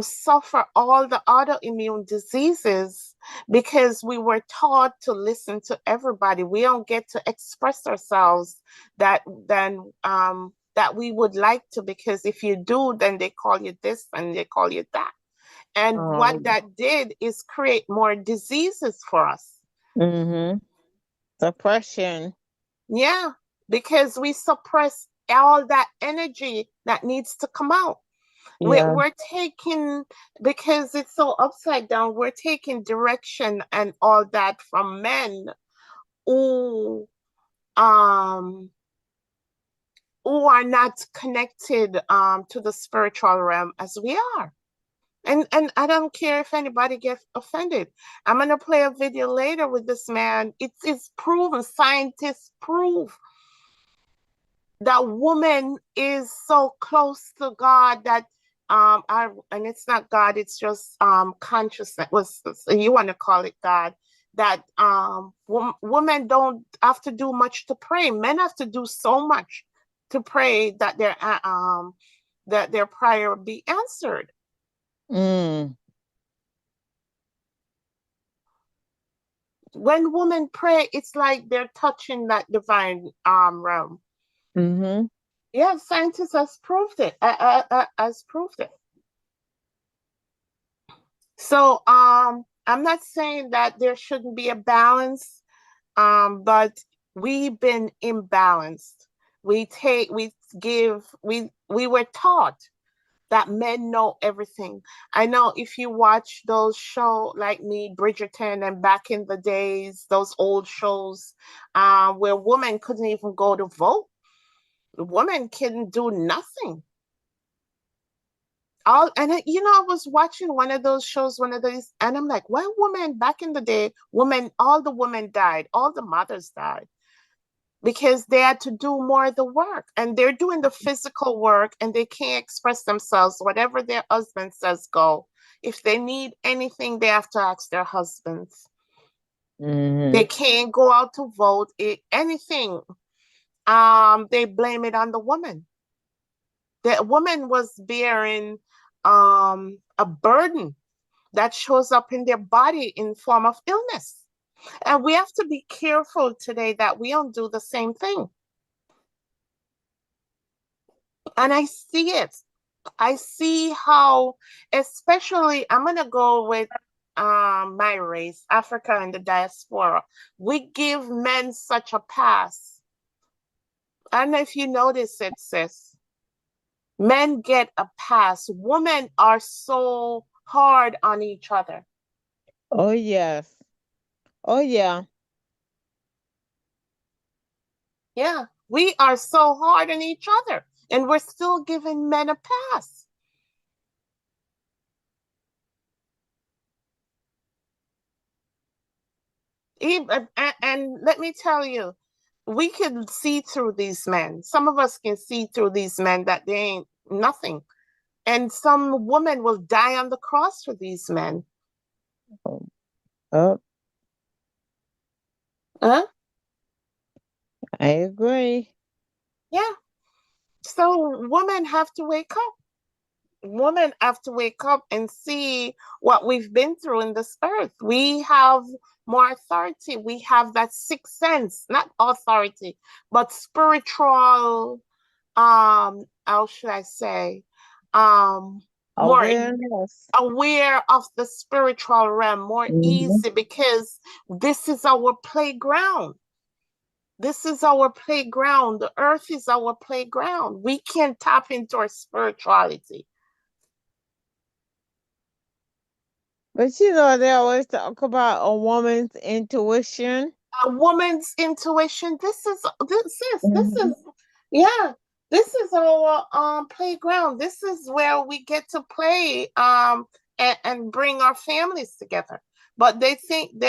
suffer all the autoimmune diseases because we were taught to listen to everybody. We don't get to express ourselves that we would like to, because if you do, then they call you this and they call you that. And what Um, that did is create more diseases for us. mm-hmm. Suppression. Yeah, because we suppress all that energy that needs to come out. Yeah. We're taking, because it's so upside down, we're taking direction and all that from men who um who are not connected to the spiritual realm as we are. And I don't care if anybody gets offended. I'm gonna play a video later with this man. It's proven, scientists prove that woman is so close to God that and it's not God, it's just consciousness. Was you want to call it God? That women don't have to do much to pray. Men have to do so much to pray that their prayer be answered. Mm. When women pray, it's like they're touching that divine realm. Mm-hmm. Yeah, scientists has proved it. Has proved it. So I'm not saying that there shouldn't be a balance, but we've been imbalanced. We were taught that men know everything. I know if you watch those shows like me, Bridgerton, and back in the days, those old shows where women couldn't even go to vote, women couldn't do nothing. I was watching one of those shows, one of these, and I'm like, why women back in the day, women, all the women died, all the mothers died because they had to do more of the work, and they're doing the physical work and they can't express themselves. Whatever their husband says, go. If they need anything, they have to ask their husbands. They Mm-hmm. can't go out to vote, anything. They blame it on the woman. The woman was bearing a burden that shows up in their body in form of illness. And we have to be careful today that we don't do the same thing. And I see it. I see how, especially, I'm going to go with my race, Africa and the diaspora. We give men such a pass I don't know if you notice it, sis. Men get a pass. Women are so hard on each other. Oh yes. Oh yeah. Yeah, we are so hard on each other, and we're still giving men a pass. And let me tell you, we can see through these men. Some of us can see through these men that they ain't nothing. And some women will die on the cross for these men. Oh, oh, Huh? I agree. Yeah. So women have to wake up. Women have to wake up and see what we've been through in this earth. We have more authority. We have that sixth sense, not authority, but spiritual, how should I say, more Awareness. aware of the spiritual realm, more Hmm. easy because this is our playground. This is our playground. The earth is our playground. We can tap into our spirituality. But you know, they always talk about a woman's intuition. A woman's intuition. This is Hmm. yeah. This is our playground. This is where we get to play and bring our families together. But they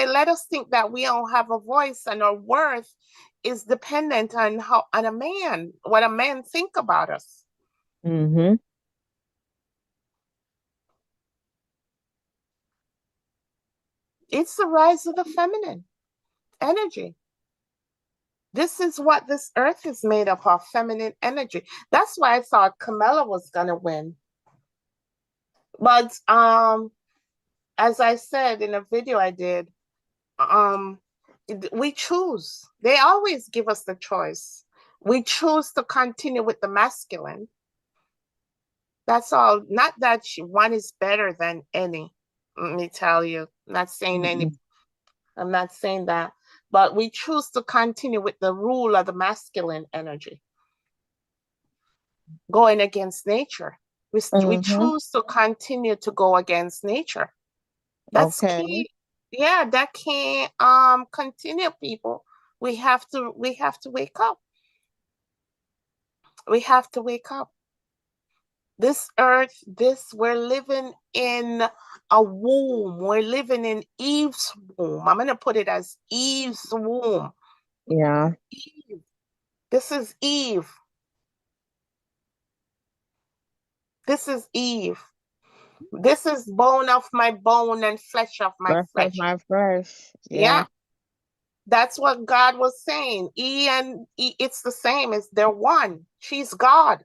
let us think that we don't have a voice and our worth is dependent on how on a man, what a man think about us. Hmm. It's the rise of the feminine energy. This is what this earth is made of feminine energy. That's why I thought Camilla was gonna win. But as I said in a video I did, um, we choose. They always give us the choice. We choose to continue with the masculine. That's all. Not that one is better than any. Let me tell you. I'm not saying any. I'm not saying that. But we choose to continue with the rule of the masculine energy, going against nature. We Hmm. choose to continue to go against nature. That's Okay. key. Yeah, that can't continue, people. We have to wake up. We have to wake up. This earth, this we're living in a womb. We're living in Eve's womb. I'm gonna put it as Eve's womb. Yeah. Eve. This is Eve. This is Eve. This is bone of my bone and flesh of my Rest of flesh. my flesh. Yeah. Yeah, that's what God was saying. It's the same as they're one. She's God.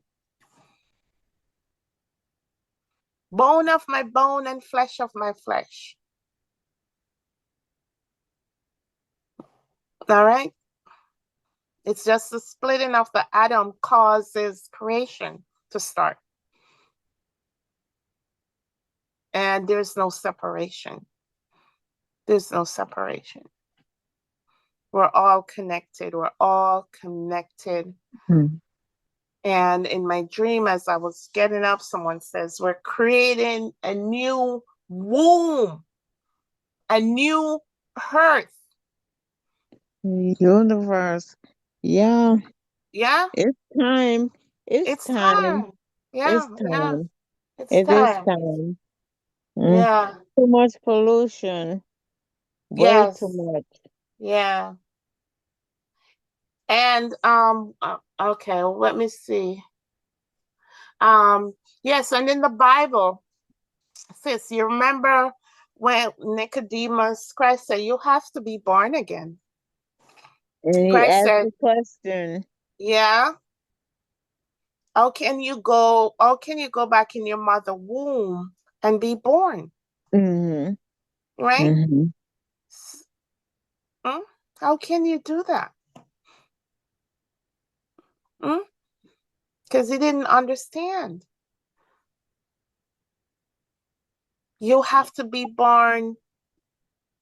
Bone of my bone and flesh of my flesh. All right. It's just the splitting of the atom causes creation to start. And there's no separation. There's no separation. We're all connected. We're all connected. Mm. And in my dream, as I was getting up, someone says, we're creating a new womb, a new earth. Universe. Yeah. Yeah, It's time. It's it's time. time. It's Yeah, yeah, time. it's It is time. time. Mm. Yeah, Too much pollution. Way too yes, much. yeah. And okay, let me see. Yes, and in the Bible, sis, you remember when Nicodemus, Christ said, you have to be born again. And he Christ asked said, the question. yeah, how can you go back in your mother womb and be born? Hmm. Right? Hmm. Hmm? How can you do that? Because he didn't understand. You have to be born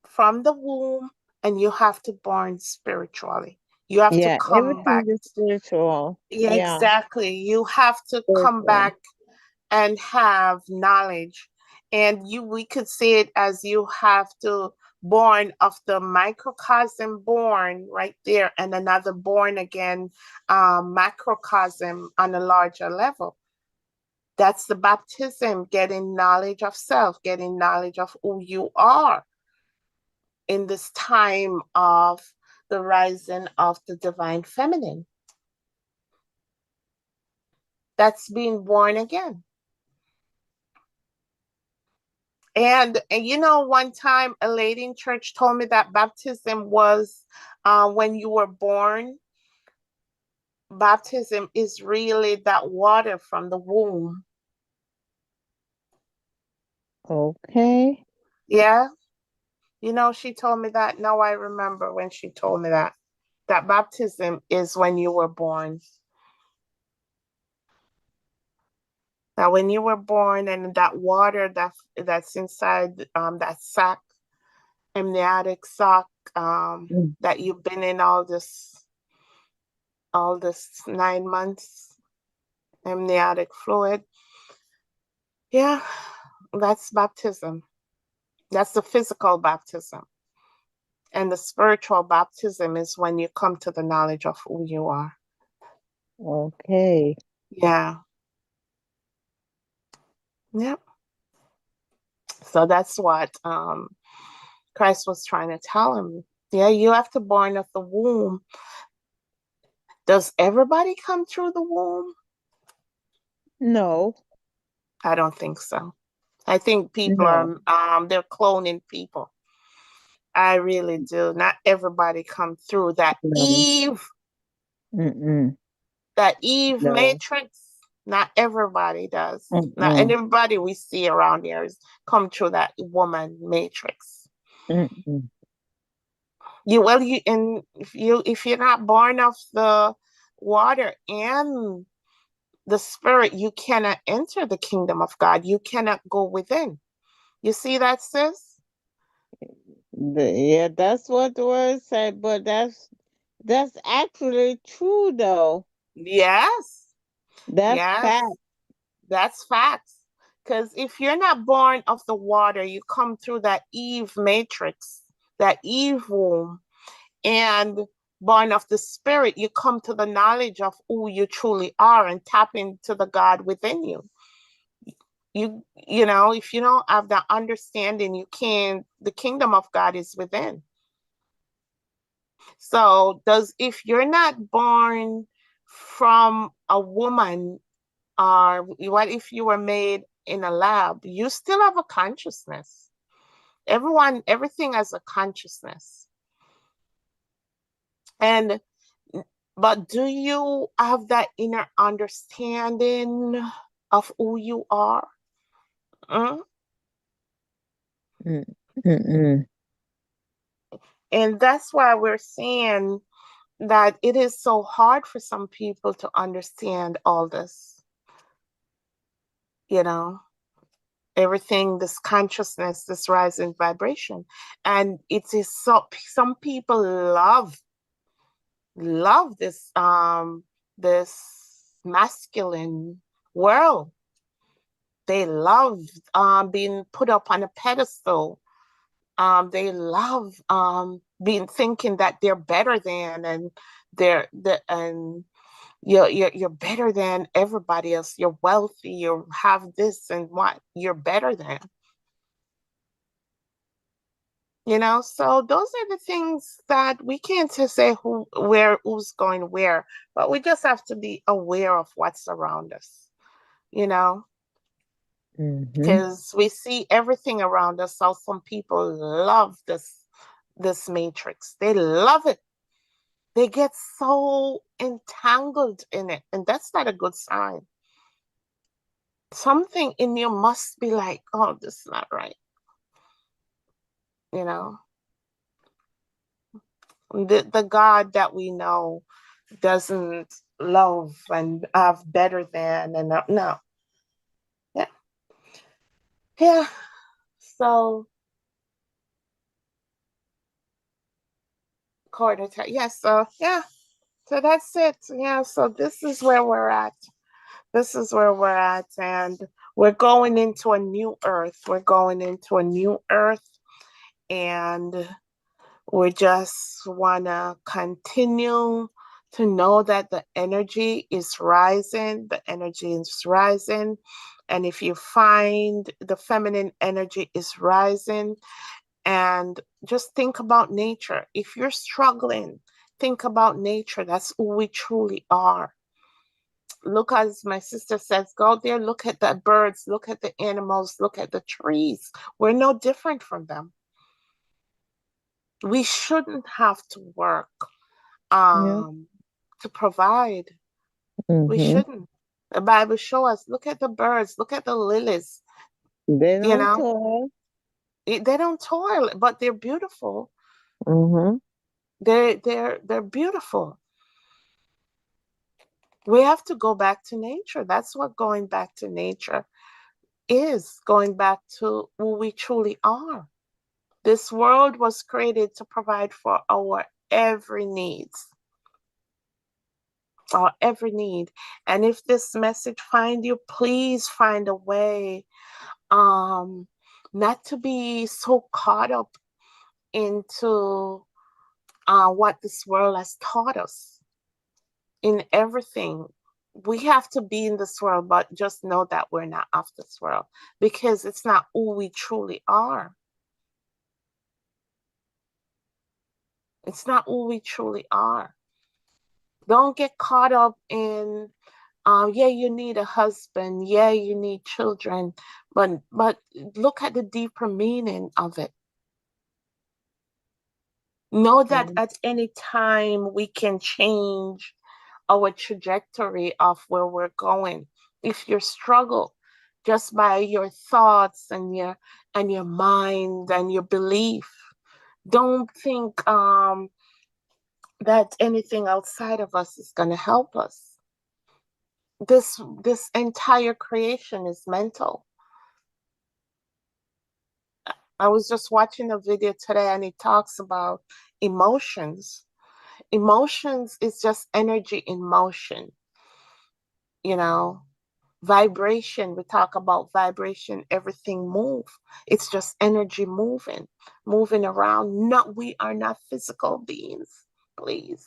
from the womb and you have to born spiritually. You have to Yeah, come everything back. is spiritual. Yeah, Yeah, exactly. You have to come spiritual. back and have knowledge. And we could see it as you have to born of the microcosm born right there and another born again macrocosm on a larger level. That's the baptism, getting knowledge of self, getting knowledge of who you are in this time of the rising of the divine feminine. That's being born again. And you know, one time a lady in church told me that baptism was when you were born. Baptism is really that water from the womb. Okay. Yeah, you know, she told me that. Now I remember when she told me that. That baptism is when you were born. Now, when you were born, and that water that's inside that sac, amniotic sac, Mm. that you've been in all this 9 months, amniotic fluid. Yeah, that's baptism. That's the physical baptism. And the spiritual baptism is when you come to the knowledge of who you are. Okay. Yeah. Yep. So that's what Christ was trying to tell him. Yeah, you have to born of the womb. Does everybody come through the womb? No, I don't think so. I think people are no, they're cloning people. I really do. Not everybody come through no. Mm-mm. That Eve No. matrix. Not everybody does. Not Mm-mm. everybody we see around here is come through that woman matrix. Mm-mm. You and if you're not born of the water and the spirit, you cannot enter the kingdom of God. You cannot go within. You see that, sis? Yeah, that's what the word said, but that's actually true though. Yes. That's fact. Yes. That's facts. Because if you're not born of the water, you come through that Eve matrix, that Eve womb, and born of the spirit, you come to the knowledge of who you truly are and tap into the God within you. You know, if you don't have that understanding, you can't, the kingdom of God is within. So does if you're not born from a woman, or what if you were made in a lab, you still have a consciousness. Everything has a consciousness. And but do you have that inner understanding of who you are? Mm? Mm. Mm-mm. And that's why we're seeing that it is so hard for some people to understand all this, you know, everything, this consciousness, this rising vibration. And it is so, some people love this masculine world. They love being put up on a pedestal. They love being thinking that they're better than, and and you're better than everybody else. You're wealthy. You have this and what. You're better than. So those are the things that we can't just say who's going where, but we just have to be aware of what's around us, you know, Mm-hmm. because we see everything around us. So some people love this matrix. They love it. They get so entangled in it, and that's not a good sign. Something in you must be like, oh, this is not right, you know. The God that we know doesn't love and have better than, and no. Yeah. Yeah. So quarter to, yeah, so yeah. So that's it. Yeah, so this is where we're at. This is where we're at, and we're going into a new earth. We're going into a new earth, and we just want to continue to know that the energy is rising. The energy is rising. And if you find the feminine energy is rising, and just think about nature. If you're struggling, think about nature. That's who we truly are. Look, as my sister says, go out there, look at the birds, look at the animals, look at the trees. We're no different from them. We shouldn't have to work Yeah. um, to provide. We Mm-hmm. shouldn't. The Bible shows us, look at the birds, look at the lilies, They you don't know, talk. they don't toil, but they're beautiful. Mm-hmm. They're beautiful. We have to go back to nature. That's what going back to nature is, going back to who we truly are. This world was created to provide for our every needs, our every need. And if this message find you, please find a way um not to be so caught up into what this world has taught us in everything. We have to be in this world, but just know that we're not of this world, because it's not who we truly are. It's not who we truly are. Don't get caught up in, yeah, you need a husband, yeah, you need children, but look at the deeper meaning of it. Know that Mm-hmm. at any time we can change our trajectory of where we're going. If you struggle just by your thoughts and your mind and your belief, don't think that anything outside of us is going to help us. This entire creation is mental. I was just watching a video today, and it talks about emotions. Emotions is just energy in motion, you know. Vibration, we talk about vibration, everything move. It's just energy moving around. Not, we are not physical beings, please.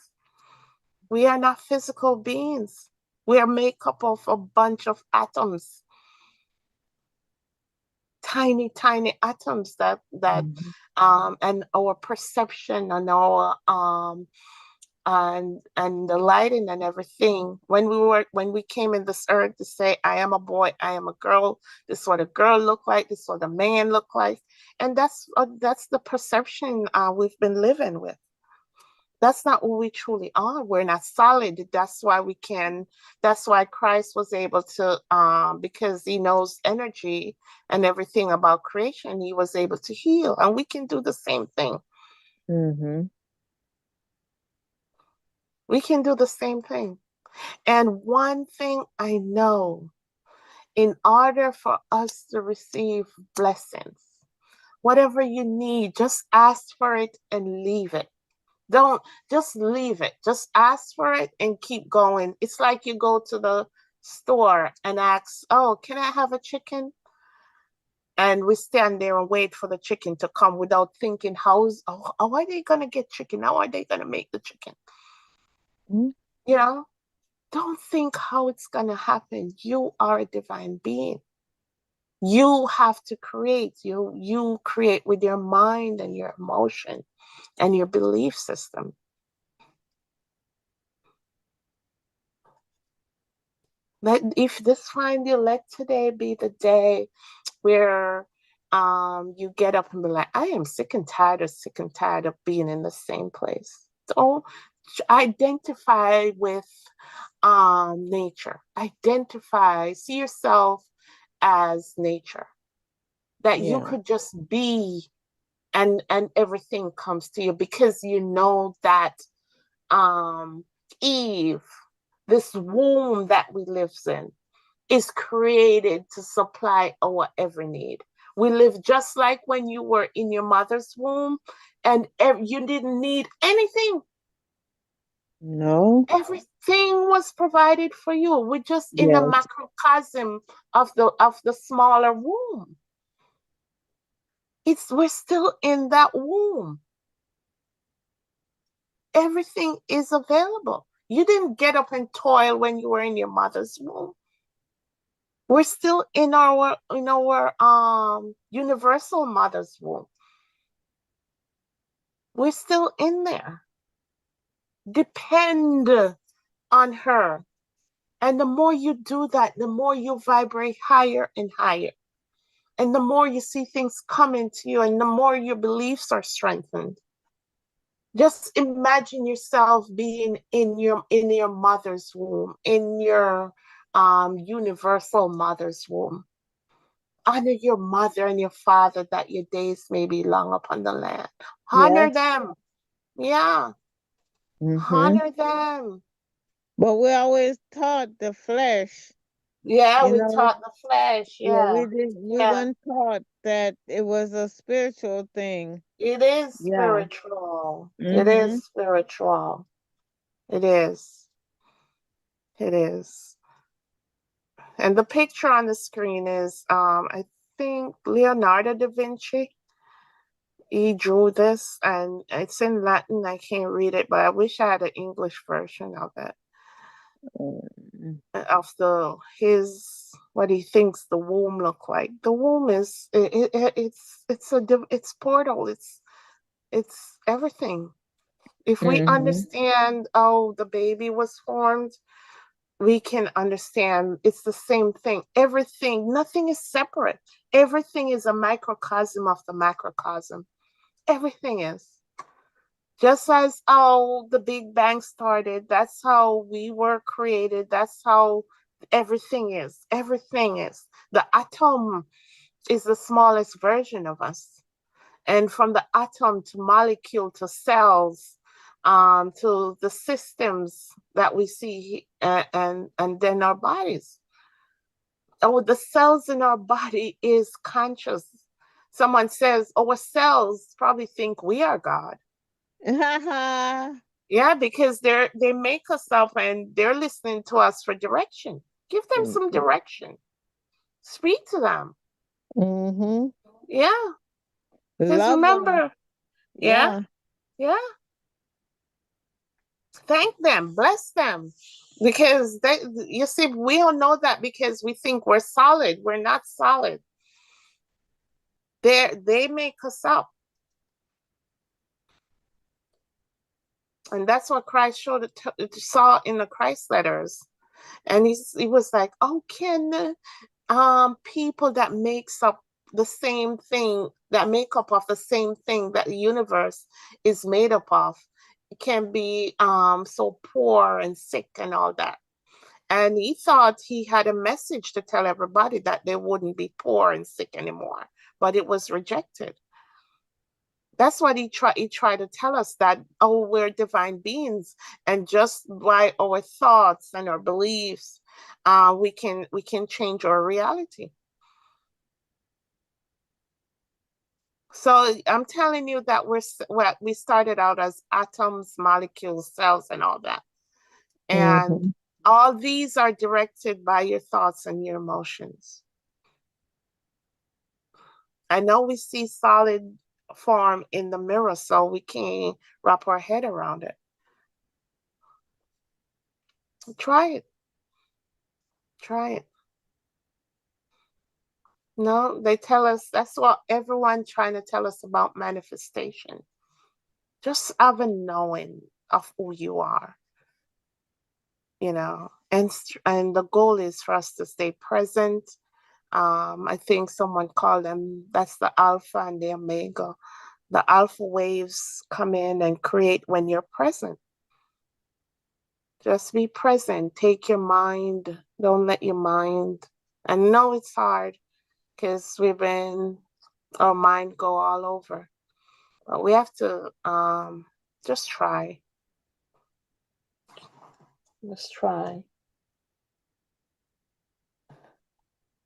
We are not physical beings. We are made up of a bunch of atoms, tiny, tiny atoms Mm-hmm. and our perception and our and the lighting and everything. When we came in this earth to say, I am a boy, I am a girl, this is what a girl look like, this is what a man look like. And that's the perception we've been living with. That's not who we truly are. We're not solid. That's why Christ was able to, because he knows energy and everything about creation, he was able to heal. And we can do the same thing. Mm-hmm. We can do the same thing. And one thing I know, in order for us to receive blessings, whatever you need, just ask for it and leave it. Don't just leave it. Just ask for it and keep going. It's like you go to the store and ask, oh, can I have a chicken? And we stand there and wait for the chicken to come without thinking, how are they going to get chicken? How are they going to make the chicken? You know, don't think how it's going to happen. You are a divine being. You have to create. You create with your mind and your emotion and your belief system. If this find you, let today be the day where you get up and be like, I am sick and tired of being in the same place. Don't identify with nature. Identify, see yourself as nature. That you Yeah. could just be, and everything comes to you, because you know that um Eve, this womb that we live in, is created to supply our every need. We live just like when you were in your mother's womb, and you didn't need anything. No. Everything was provided for you. We're just in the Yes. macrocosm of the smaller womb. We're still in that womb. Everything is available. You didn't get up and toil when you were in your mother's womb. We're still in our universal mother's womb. We're still in there. Depend on her. And the more you do that, the more you vibrate higher and higher. And the more you see things coming to you, and the more your beliefs are strengthened. Just imagine yourself being in your mother's womb, in your universal mother's womb. Honor your mother and your father that your days may be long upon the land. Honor Yes. them. Yeah, Mm-hmm. honor them. But we always taught the flesh, Yeah, you we know. taught the flesh. Yeah, Yeah, we yeah. weren't taught that it was a spiritual thing. It is Yeah. spiritual. It is Mm-hmm. spiritual. It is. It is. And the picture on the screen is, I think Leonardo da Vinci. He drew this, and it's in Latin. I can't read it, but I wish I had an English version of it. Mm-hmm. Of the his what he thinks the womb look like. The womb is it's portal. It's everything. If we Mm-hmm. understand how the baby was formed, we can understand it's the same thing. Everything, nothing is separate. Everything is a microcosm of the macrocosm. Everything is. Just as how the Big Bang started, that's how we were created. That's how everything is. Everything is. The atom is the smallest version of us. And from the atom to molecule to cells, to the systems that we see, and then our bodies. Oh, the cells in our body is conscious. Someone says, "Oh, our cells probably think we are God." Yeah, because they make us up and they're listening to us for direction. Give them some direction. Speak to them. Mm-hmm. Yeah. Because Love them. remember, yeah, Yeah. yeah. Thank them, bless them. Because you see, we don't know that because we think we're solid. We're not solid. They make us up. And that's what Christ saw in the Christ letters. And he was like, oh, can people that makes up the same thing, that make up of the same thing that the universe is made up of, can be so poor and sick and all that. And he thought he had a message to tell everybody that they wouldn't be poor and sick anymore, but it was rejected. That's what he tried to tell us, that, oh, we're divine beings, and just by our thoughts and our beliefs, we can change our reality. So I'm telling you that we started out as atoms, molecules, cells, and all that. And Mm-hmm. all these are directed by your thoughts and your emotions. I know we see solid form in the mirror, so we can't wrap our head around it. Try it. Try it. No, they tell us that's what everyone trying to tell us about manifestation. Just have a knowing of who you are, and the goal is for us to stay present. I think someone called them, that's the alpha and the omega. The alpha waves come in and create when you're present. Just be present. Take your mind. Don't let your mind. I know it's hard because our mind go all over. But we have to just try. Just try.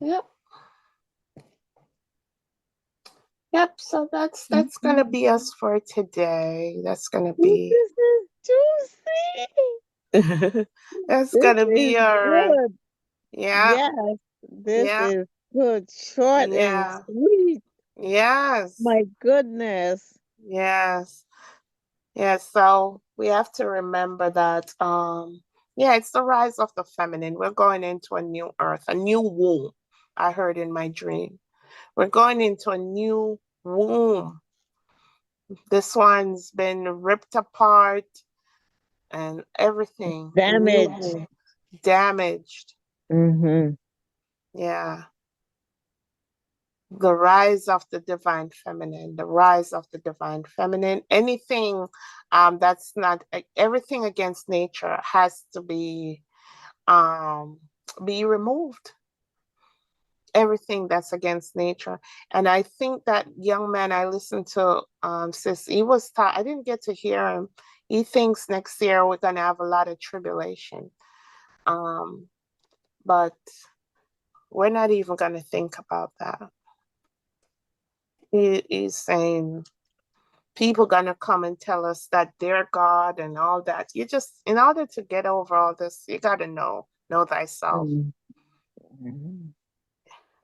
Yep. Yep. So that's gonna Mm-hmm. be us for today. That's gonna This be is juicy. That's This gonna is be our, good. yeah, Yes, this yeah, is good. Short and yeah, sweet. yes, My goodness. yes, yes. So we have to remember that, yeah, it's the rise of the feminine. We're going into a new earth, a new womb. I heard in my dream. We're going into a new womb. This one's been ripped apart and everything, a new Damage. womb, damaged. Mm-hmm. Yeah. The rise of the divine feminine, the rise of the divine feminine. Anything that's not everything against nature has to um be removed. Everything that's against nature. And I think that young man I listened to, sis, he was taught, I didn't get to hear him. He thinks next year we're gonna have a lot of tribulation. Um, but we're not even gonna think about that. He's saying people gonna come and tell us that they're God and all that. You just, in order to get over all this, you gotta know thyself. Mm-hmm.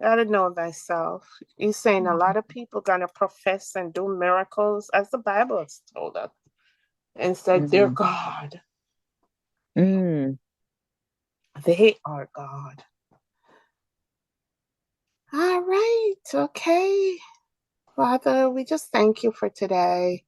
Gotta know thyself. He's saying a lot of people gonna profess and do miracles, as the Bible has told us, and said they're Mm-hmm. God. Mm. They are God. All right, okay. Father, we just thank you for today.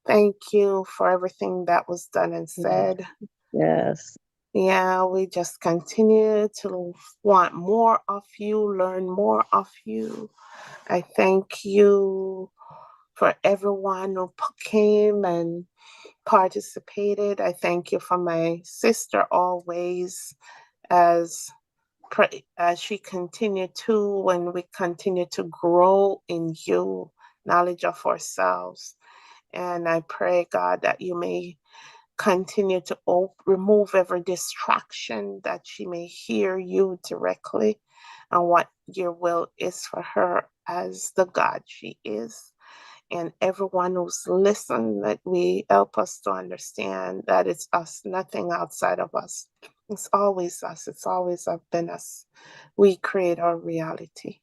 Thank you for everything that was done and said. Yes. Yeah, we just continue to want more of you, learn more of you. I thank you for everyone who came and participated. I thank you for my sister always as as she continued to, when we continue to grow in you, knowledge of ourselves. And I pray, God, that you may continue to remove every distraction, that she may hear you directly and what your will is for her as the God she is. And everyone who's listened, that we help us to understand that it's us, nothing outside of us. It's always us. It's always been us. We create our reality.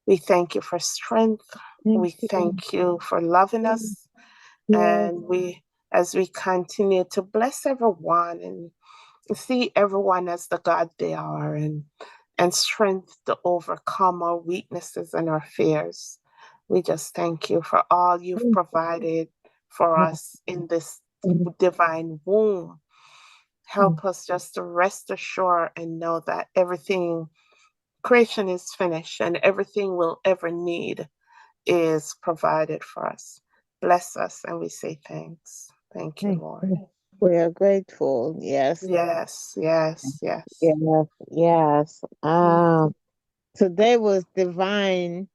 We thank you for strength. Thank We you. thank you for loving us. Yes. And as we continue to bless everyone and see everyone as the God they are, and strength to overcome our weaknesses and our fears. We just thank you for all you've provided for us in this divine womb. Help us just to rest assured and know that everything, creation is finished and everything we'll ever need is provided for us. Bless us and we say thanks. Thank you, Thank Lord. you. We are grateful. Yes. Yes, yes, yes. Yes. Yes. Mhm. Today was divine.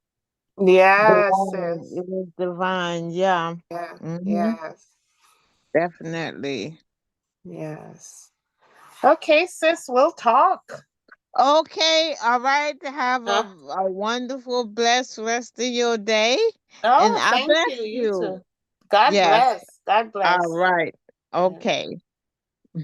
Yes, Divine. sis. It was divine. Yeah. Yeah, Mm-hmm. yes, Definitely. yes. Okay, sis, we'll talk. Okay. All right. Have Huh? a wonderful, blessed rest of your day. And Oh, I thank bless you. You you. too. God Yes. bless. God All bless. right. Yeah. Okay.